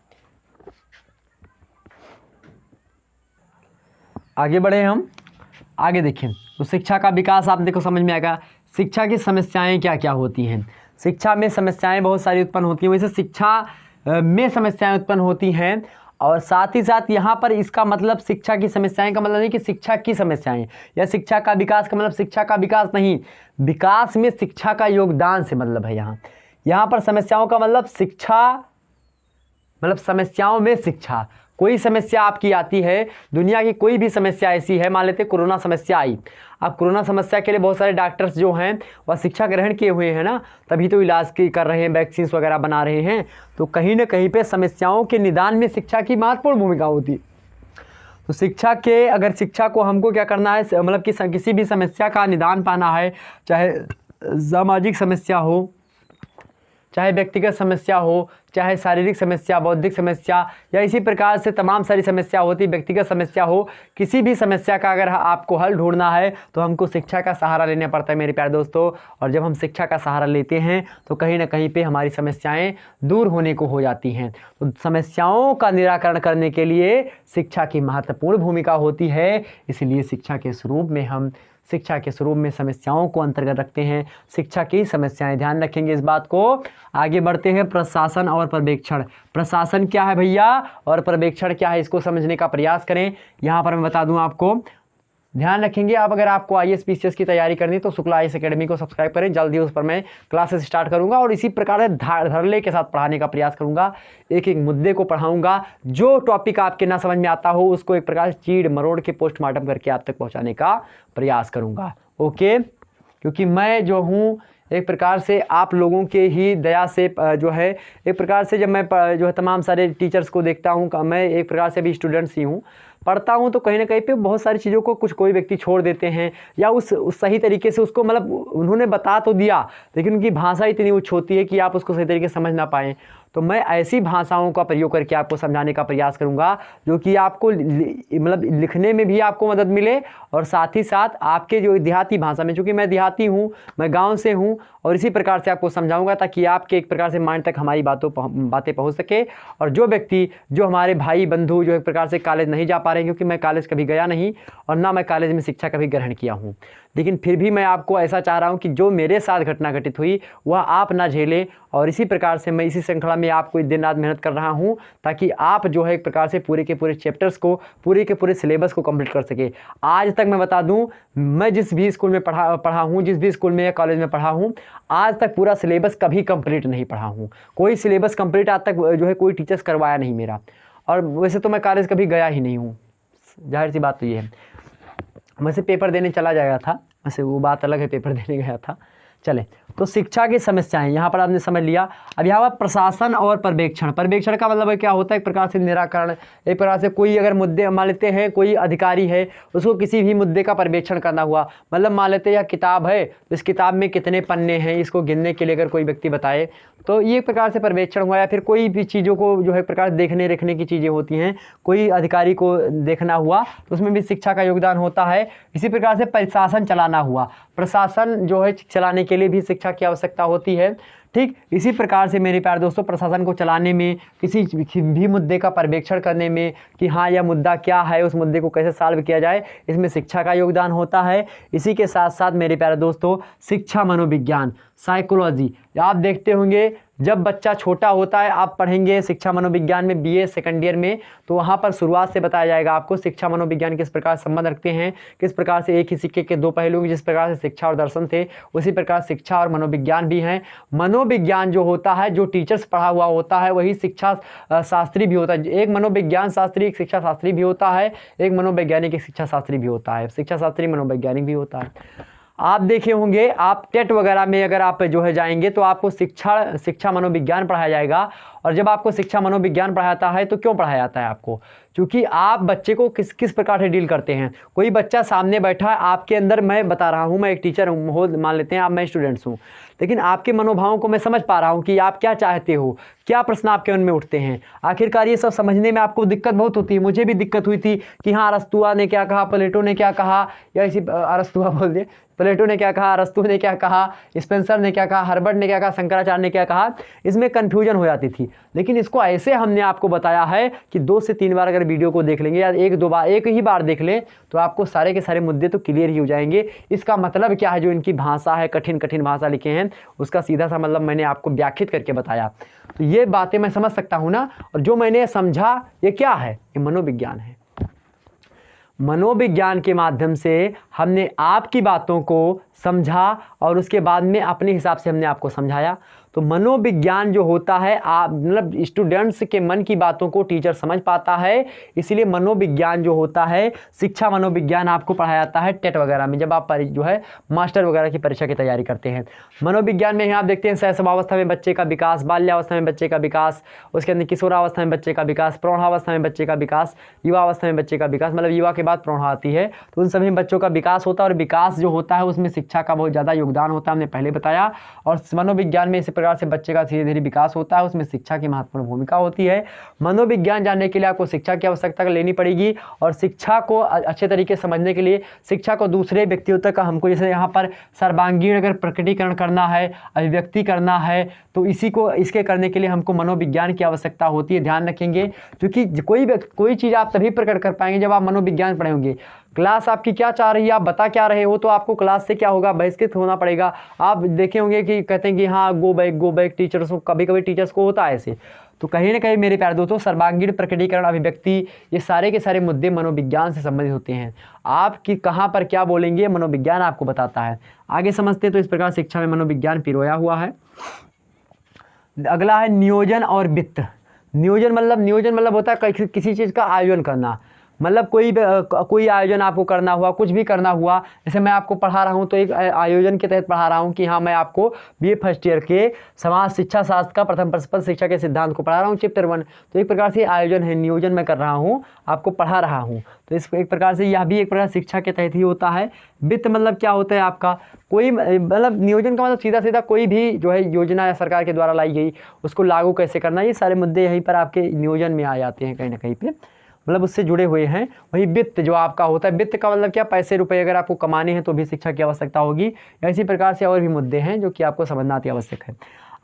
आगे बढ़े हम, आगे देखें तो शिक्षा का विकास आप देखो समझ में आएगा। शिक्षा की समस्याएं क्या क्या होती हैं? शिक्षा में समस्याएं बहुत सारी उत्पन्न होती हैं। वैसे शिक्षा में समस्याएं उत्पन्न होती हैं, और साथ ही साथ यहाँ पर इसका मतलब शिक्षा की समस्याएं का मतलब नहीं कि शिक्षा की समस्याएं, या शिक्षा का विकास का मतलब शिक्षा का विकास नहीं, विकास में शिक्षा का योगदान से मतलब है। यहाँ पर समस्याओं का मतलब शिक्षा, मतलब समस्याओं में शिक्षा। कोई समस्या आपकी आती है, दुनिया की कोई भी समस्या ऐसी है, मान लेते कोरोना समस्या आई। अब कोरोना समस्या के लिए बहुत सारे डॉक्टर्स जो हैं वह शिक्षा ग्रहण किए हुए हैं ना, तभी तो इलाज की कर रहे हैं, वैक्सीन वगैरह बना रहे हैं। तो कहीं ना कहीं पे समस्याओं के निदान में शिक्षा की महत्वपूर्ण भूमिका होती है। तो शिक्षा के, अगर शिक्षा को हमको क्या करना है, मतलब कि किसी भी समस्या का निदान पाना है, चाहे सामाजिक समस्या हो, चाहे व्यक्तिगत समस्या हो, चाहे शारीरिक समस्या, बौद्धिक समस्या, या इसी प्रकार से तमाम सारी समस्या होती, व्यक्तिगत समस्या हो, किसी भी समस्या का अगर आपको हल ढूंढना है तो हमको शिक्षा का सहारा लेना पड़ता है मेरे प्यारे दोस्तों। और जब हम शिक्षा का सहारा लेते हैं तो कहीं ना कहीं पे हमारी समस्याएं दूर होने को हो जाती हैं। तो समस्याओं का निराकरण करने के लिए शिक्षा की महत्वपूर्ण भूमिका होती है। इसलिए शिक्षा के स्वरूप में समस्याओं को अंतर्गत रखते हैं। शिक्षा की समस्याएं, ध्यान रखेंगे इस बात को। आगे बढ़ते हैं, प्रशासन और पर्यवेक्षण। प्रशासन क्या है भैया और पर्यवेक्षण क्या है, इसको समझने का प्रयास करें। यहाँ पर मैं बता दूं आपको, ध्यान रखेंगे आप, अगर आपको IAS PCS की तैयारी करनी है तो शुक्ला IAS अकेडमी को सब्सक्राइब करें। जल्दी उस पर मैं क्लासेस स्टार्ट करूंगा और इसी प्रकार से धड़ल्ले के साथ पढ़ाने का प्रयास करूंगा। एक एक मुद्दे को पढ़ाऊंगा, जो टॉपिक आपके ना समझ में आता हो उसको एक प्रकार से चीड़ मरोड़ के पोस्टमार्टम करके आप तक पहुंचाने का प्रयास करूंगा। ओके, क्योंकि मैं जो हूँ एक प्रकार से आप लोगों के ही दया से जो है, एक प्रकार से जब मैं जो है तमाम सारे टीचर्स को देखता हूँ, मैं एक प्रकार से भी स्टूडेंट्स ही हूँ, पढ़ता हूँ, तो कहीं ना कहीं पे बहुत सारी चीज़ों को कोई व्यक्ति छोड़ देते हैं, या उस सही तरीके से उसको, मतलब उन्होंने बता तो दिया लेकिन उनकी भाषा इतनी उच्च होती है कि आप उसको सही तरीके से समझ ना पाएँ। तो मैं ऐसी भाषाओं का प्रयोग करके आपको समझाने का प्रयास करूंगा जो कि आपको मतलब लिखने में भी आपको मदद मिले, और साथ ही साथ आपके जो देहाती भाषा में, चूँकि मैं देहाती हूँ, मैं गांव से हूँ, और इसी प्रकार से आपको समझाऊंगा ताकि आपके एक प्रकार से माइंड तक हमारी बातें पहुँच सके। और जो व्यक्ति, जो हमारे भाई बंधु जो एक प्रकार से कॉलेज नहीं जा पा रहे हैं, क्योंकि मैं कॉलेज कभी गया नहीं और ना मैं कॉलेज में शिक्षा कभी ग्रहण किया हूँ, लेकिन फिर भी मैं आपको ऐसा चाह रहा हूँ कि जो मेरे साथ घटना घटित हुई वह आप ना झेलें। और इसी प्रकार से मैं इसी श्रृंखला में आपको दिन रात मेहनत कर रहा हूँ ताकि आप जो है एक प्रकार से पूरे के पूरे चैप्टर्स को, पूरे के पूरे सिलेबस को कंप्लीट कर सके। आज तक मैं बता दूँ, मैं जिस भी स्कूल में पढ़ा हूँ, जिस भी स्कूल में या कॉलेज में पढ़ा हूँ, आज तक पूरा सिलेबस कभी कंप्लीट नहीं पढ़ा हूँ। कोई सिलेबस कंप्लीट आज तक जो है कोई टीचर्स करवाया नहीं मेरा। और वैसे तो मैं कॉलेज कभी गया ही नहीं हूँ, जाहिर सी बात तो ये है। वैसे पेपर देने चला जाया था, वैसे वो बात अलग है, पेपर देने गया था। चले, तो शिक्षा की समस्याएं यहाँ पर आपने समझ लिया। अब यहाँ पर प्रशासन और पर्यवेक्षण। पर्यवेक्षण का मतलब क्या होता है, एक प्रकार से निराकरण। एक प्रकार से कोई अगर मुद्दे मान लेते हैं, कोई अधिकारी है, उसको किसी भी मुद्दे का पर्यवेक्षण करना हुआ, मतलब मान लेते हैं यह किताब है, इस किताब में कितने पन्ने हैं, इसको गिनने के लिए अगर कोई व्यक्ति बताए तो ये एक प्रकार से पर्यवेक्षण हुआ। या फिर कोई भी चीज़ों को जो है प्रकार देखने रखने की चीज़ें होती हैं, कोई अधिकारी को देखना हुआ, तो उसमें भी शिक्षा का योगदान होता है। इसी प्रकार से प्रशासन चलाना हुआ, प्रशासन जो है चलाने के लिए भी शिक्षा की आवश्यकता होती है। ठीक इसी प्रकार से मेरे प्यारे दोस्तों, प्रशासन को चलाने में, किसी भी मुद्दे का पर्यवेक्षण करने में कि हाँ यह मुद्दा क्या है, उस मुद्दे को कैसे सॉल्व किया जाए, इसमें शिक्षा का योगदान होता है। इसी के साथ साथ मेरे प्यारे दोस्तों, शिक्षा मनोविज्ञान, साइकोलॉजी, आप देखते होंगे जब बच्चा छोटा होता है, आप पढ़ेंगे शिक्षा मनोविज्ञान में बीए सेकंड ईयर में, तो वहाँ पर शुरुआत से बताया जाएगा आपको शिक्षा मनोविज्ञान किस प्रकार संबंध रखते हैं, किस प्रकार से एक ही सिक्के के दो पहलू, जिस प्रकार से शिक्षा और दर्शन थे उसी प्रकार शिक्षा और मनोविज्ञान भी हैं। मनोविज्ञान जो होता है, जो टीचर्स पढ़ा हुआ होता है वही शिक्षा शास्त्री भी होता है। एक मनोविज्ञान शास्त्री एक शिक्षा शास्त्री भी होता है, एक मनोवैज्ञानिक एक शिक्षा शास्त्री भी होता है, शिक्षा शास्त्री मनोवैज्ञानिक भी होता है। आप देखे होंगे, आप टेट वगैरह में अगर आप जो है जाएंगे तो आपको शिक्षा मनोविज्ञान पढ़ाया जाएगा। और जब आपको शिक्षा मनोविज्ञान पढ़ाता है तो क्यों पढ़ाया जाता है आपको? क्योंकि आप बच्चे को किस प्रकार से डील करते हैं। कोई बच्चा सामने बैठा है आपके अंदर, मैं बता रहा हूँ, मैं एक टीचर हूँ, हो मान लेते हैं आप, मैं स्टूडेंट्स हूँ, लेकिन आपके मनोभावों को मैं समझ पा रहा हूँ कि आप क्या चाहते हो, क्या प्रश्न आपके मन में उठते हैं। आखिरकार ये सब समझने में आपको दिक्कत बहुत होती है, मुझे भी दिक्कत हुई थी कि हाँ अरस्तुआ ने क्या कहा, प्लेटो ने क्या कहा, या इसी अरस्तुआ बोल दिए, प्लेटो ने क्या कहा, अरस्तु ने क्या कहा, स्पेंसर ने क्या कहा, हर्बर्ट ने क्या कहा, शंकराचार्य ने क्या कहा, इसमें कन्फ्यूजन हो जाती थी। लेकिन इसको ऐसे हमने आपको बताया है कि 2 से 3 बार अगर वीडियो को देख लेंगे या एक ही बार देख लें तो आपको सारे के सारे मुद्दे तो क्लियर ही हो जाएंगे। इसका मतलब क्या है, जो इनकी भाषा है, कठिन कठिन भाषा लिखे हैं, उसका सीधा सा मतलब मैंने आपको व्याख्यात करके बताया। तो ये बातें मैं समझ सकता हूँ ना, और जो मैंने समझा ये क्या है, ये मनोविज्ञान है। मनोविज्ञान के माध्यम से हमने आपकी बातों को समझा और उसके बाद में अपने हिसाब से हमने आपको समझाया। तो मनोविज्ञान जो होता है, आप मतलब स्टूडेंट्स के मन की बातों को टीचर समझ पाता है, इसलिए मनोविज्ञान जो होता है, शिक्षा मनोविज्ञान आपको पढ़ाया जाता है टेट वगैरह में, जब आप जो है मास्टर वगैरह की परीक्षा की तैयारी करते हैं। मनोविज्ञान में यहाँ आप देखते हैं शैशवावस्था में बच्चे का विकास, बाल्यावस्था में बच्चे का विकास, उसके अंदर किशोरावस्था में बच्चे का विकास, प्रौढ़ावस्था में बच्चे का विकास, युवावस्था में बच्चे का विकास, मतलब युवा के बाद प्रौढ़ा आती है, तो उन सभी बच्चों का विकास होता है। और विकास जो होता है उसमें शिक्षा का बहुत ज़्यादा योगदान होता है, हमने पहले बताया। और मनोविज्ञान में इसी प्रकार से बच्चे का धीरे धीरे विकास होता है, उसमें शिक्षा की महत्वपूर्ण भूमिका होती है। मनोविज्ञान जानने के लिए आपको शिक्षा की आवश्यकता लेनी पड़ेगी, और शिक्षा को अच्छे तरीके से समझने के लिए शिक्षा को दूसरे व्यक्तियों तक हमको, जैसे यहाँ पर सर्वांगीण अगर प्रकटीकरण करना है, अभिव्यक्ति करना है, तो इसके करने के लिए हमको मनोविज्ञान की आवश्यकता होती है। ध्यान रखेंगे, क्योंकि कोई चीज़ आप तभी प्रकट कर पाएंगे जब आप मनोविज्ञान पढ़ेंगे। क्लास आपकी क्या चाह रही है, आप बता क्या रहे हो, तो आपको क्लास से क्या होगा, बहिष्कृत होना पड़ेगा। आप देखे होंगे कि कहते हैं कि हाँ गो बैक टीचर्स, कभी कभी टीचर्स को होता है ऐसे। तो कहीं ना कहीं मेरे प्यारे दोस्तों, सर्वांगीण प्रकटीकरण, अभिव्यक्ति, ये सारे के सारे मुद्दे मनोविज्ञान से संबंधित होते हैं। आप कि कहाँ पर क्या बोलेंगे मनोविज्ञान आपको बताता है। आगे समझते हैं। तो इस प्रकार शिक्षा में मनोविज्ञान पिरोया हुआ है। अगला है नियोजन और वित्त। नियोजन मतलब होता है किसी चीज़ का आयोजन करना, मतलब कोई आयोजन आपको करना हुआ, कुछ भी करना हुआ। जैसे मैं आपको पढ़ा रहा हूँ तो एक आयोजन के तहत पढ़ा रहा हूँ कि हाँ मैं आपको बीए फर्स्ट ईयर के समाज शिक्षा शास्त्र का प्रथम परस्पर शिक्षा के सिद्धांत को पढ़ा रहा हूँ, चैप्टर 1। तो एक प्रकार से आयोजन है, नियोजन मैं कर रहा हूँ, आपको पढ़ा रहा हूँ। तो इस एक प्रकार से यह भी एक प्रकार शिक्षा के तहत ही होता है। वित्त मतलब क्या होता है आपका, कोई मतलब नियोजन का मतलब सीधा सीधा कोई भी जो है योजना या सरकार के द्वारा लाई गई उसको लागू कैसे करना, ये सारे मुद्दे यहीं पर आपके नियोजन में आ जाते हैं कहीं ना कहीं पे, मतलब उससे जुड़े हुए हैं। वही वित्त जो आपका होता है, वित्त का मतलब क्या, पैसे रुपए अगर आपको कमाने हैं तो भी शिक्षा की आवश्यकता होगी। इसी प्रकार से और भी मुद्दे हैं जो कि आपको समझना अति आवश्यक है।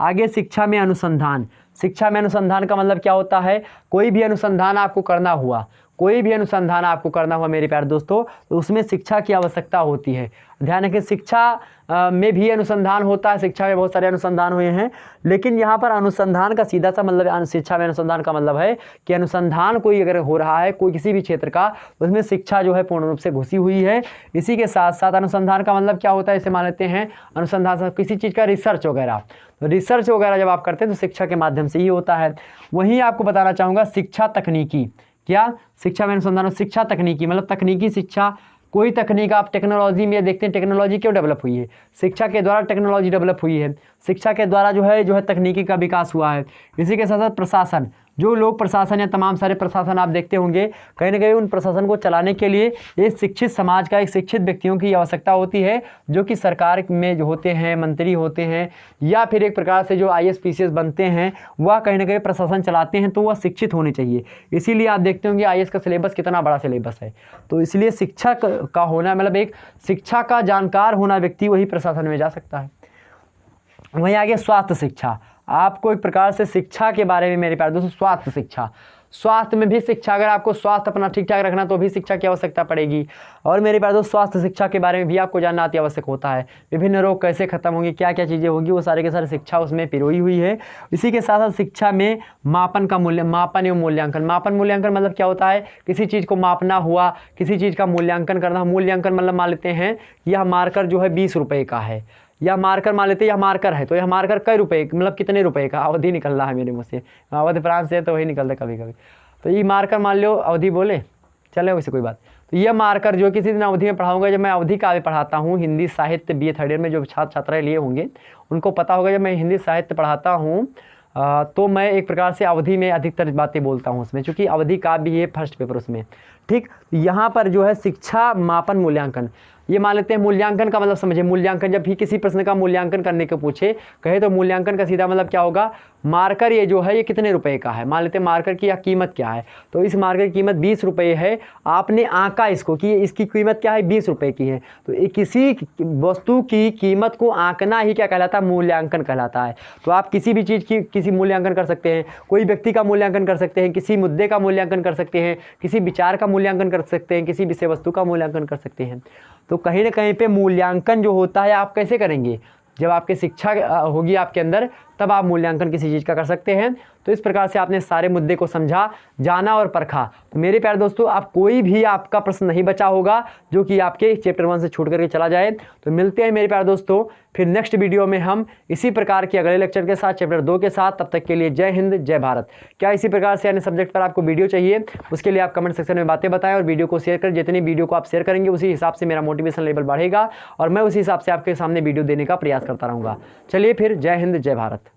आगे शिक्षा में अनुसंधान। शिक्षा में अनुसंधान का मतलब क्या होता है, कोई भी अनुसंधान आपको करना हुआ, मेरे प्यारे दोस्तों, तो उसमें शिक्षा की आवश्यकता होती है। ध्यान रखें, शिक्षा में भी अनुसंधान होता है, शिक्षा में बहुत सारे अनुसंधान हुए हैं, लेकिन यहाँ पर अनुसंधान का सीधा सा मतलब, शिक्षा में अनुसंधान का मतलब है कि अनुसंधान कोई अगर हो रहा है कोई किसी भी क्षेत्र का, उसमें शिक्षा जो है पूर्ण रूप से घुसी हुई है। इसी के साथ साथ अनुसंधान का मतलब क्या होता है, इसे मान लेते हैं अनुसंधान किसी चीज़ का रिसर्च वगैरह, तो रिसर्च वगैरह जब आप करते हैं तो शिक्षा के माध्यम से ही होता है। वहीं आपको बताना चाहूँगा शिक्षा तकनीकी, क्या शिक्षा में अनुसंधान, शिक्षा तकनीकी मतलब तकनीकी शिक्षा। कोई तकनीक आप टेक्नोलॉजी में देखते हैं, टेक्नोलॉजी क्यों डेवलप हुई है, शिक्षा के द्वारा टेक्नोलॉजी डेवलप हुई है, शिक्षा के द्वारा जो है तकनीकी का विकास हुआ है। इसी के साथ साथ प्रशासन, जो लोग प्रशासन या तमाम सारे प्रशासन आप देखते होंगे, कहीं ना कहीं उन प्रशासन को चलाने के लिए एक शिक्षित समाज का, एक शिक्षित व्यक्तियों की आवश्यकता होती है, जो कि सरकार में जो होते हैं, मंत्री होते हैं, या फिर एक प्रकार से जो IAS PCS बनते हैं, वह कहीं ना कहीं प्रशासन चलाते हैं, तो वह शिक्षित होने चाहिए। इसीलिए आप देखते होंगे IAS का सिलेबस कितना बड़ा सिलेबस है। तो इसलिए शिक्षा का होना मतलब एक शिक्षा का जानकार होना व्यक्ति वही प्रशासन में जा सकता है। वहीं आगे स्वास्थ्य शिक्षा, आपको एक प्रकार से शिक्षा के बारे में मेरे प्यारे दोस्तों, स्वास्थ्य शिक्षा, स्वास्थ्य में भी शिक्षा, अगर आपको स्वास्थ्य अपना ठीक ठाक रखना तो भी शिक्षा की आवश्यकता पड़ेगी। और मेरे प्यारे दोस्त स्वास्थ्य शिक्षा के बारे में भी आपको जानना अति आवश्यक होता है। विभिन्न रोग कैसे खत्म होंगे, क्या क्या चीज़ें होगी, वो सारे के सारे शिक्षा उसमें पिरोई हुई है। इसी के साथ साथ शिक्षा में मापन एवं मूल्यांकन। मापन मूल्यांकन मतलब क्या होता है, किसी चीज़ को मापना हुआ, किसी चीज़ का मूल्यांकन करना। मूल्यांकन मतलब मान लेते हैं यह मार्कर जो है 20 रुपये का है, यह मार्कर मान लेते हैं यह मार्कर है, तो यह मार्कर कई रुपए मतलब कितने रुपए का, अवधि निकल रहा है मेरे मुँह से, अवधि प्रांत से तो वही निकलता कभी कभी। तो ये मार्कर मान लो अवधि बोले चले, वैसे कोई बात। तो यह मार्कर जो किसी दिन अवधि में पढ़ाऊंगा, जब मैं अवधि काव्य पढ़ाता हूँ हिंदी साहित्य BA थर्ड ईयर में जो छात्र छात्राएं लिए होंगे उनको पता होगा, जब मैं हिंदी साहित्य पढ़ाता हूँ तो मैं एक प्रकार से अवधि में अधिकतर बातें बोलता हूँ उसमें, क्योंकि अवधि का भी ये फर्स्ट पेपर उसमें। ठीक, यहाँ पर जो है शिक्षा मापन मूल्यांकन, ये मान लेते हैं मूल्यांकन का मतलब समझिए। मूल्यांकन जब भी किसी प्रश्न का मूल्यांकन करने को पूछे कहे तो मूल्यांकन का सीधा मतलब क्या होगा, मार्कर ये जो है ये कितने रुपए का है, मान लेते हैं मार्कर की या कीमत क्या है, तो इस मार्कर की कीमत 20 रुपये है, आपने आंका इसको कि इसकी कीमत क्या है 20 रुपये की है। तो किसी वस्तु की कीमत को आंकना ही क्या कहलाता है, मूल्यांकन कहलाता है। तो आप किसी भी चीज़ की किसी मूल्यांकन कर सकते हैं, कोई व्यक्ति का मूल्यांकन कर सकते हैं, किसी मुद्दे का मूल्यांकन कर सकते हैं, किसी विचार का मूल्यांकन कर सकते हैं, किसी विषय वस्तु का मूल्यांकन कर सकते हैं। तो कहीं ना कहीं पे मूल्यांकन जो होता है आप कैसे करेंगे, जब आपकी शिक्षा होगी आपके अंदर तब आप मूल्यांकन किसी चीज़ का कर सकते हैं। तो इस प्रकार से आपने सारे मुद्दे को समझा, जाना और परखा। तो मेरे प्यारे दोस्तों आप कोई भी आपका प्रश्न नहीं बचा होगा जो कि आपके चैप्टर 1 से छूट करके चला जाए। तो मिलते हैं मेरे प्यारे दोस्तों फिर नेक्स्ट वीडियो में हम इसी प्रकार के अगले लेक्चर के साथ, चैप्टर 2 के साथ। तब तक के लिए जय हिंद जय भारत। क्या इसी प्रकार से अन्य सब्जेक्ट पर आपको वीडियो चाहिए, उसके लिए आप कमेंट सेक्शन में बातें बताएं और वीडियो को शेयर करें। जितनी वीडियो को आप शेयर करेंगे उसी हिसाब से मेरा मोटिवेशन लेवल बढ़ेगा और मैं उसी हिसाब से आपके सामने वीडियो देने का प्रयास करता रहूँगा। चलिए फिर जय हिंद जय भारत।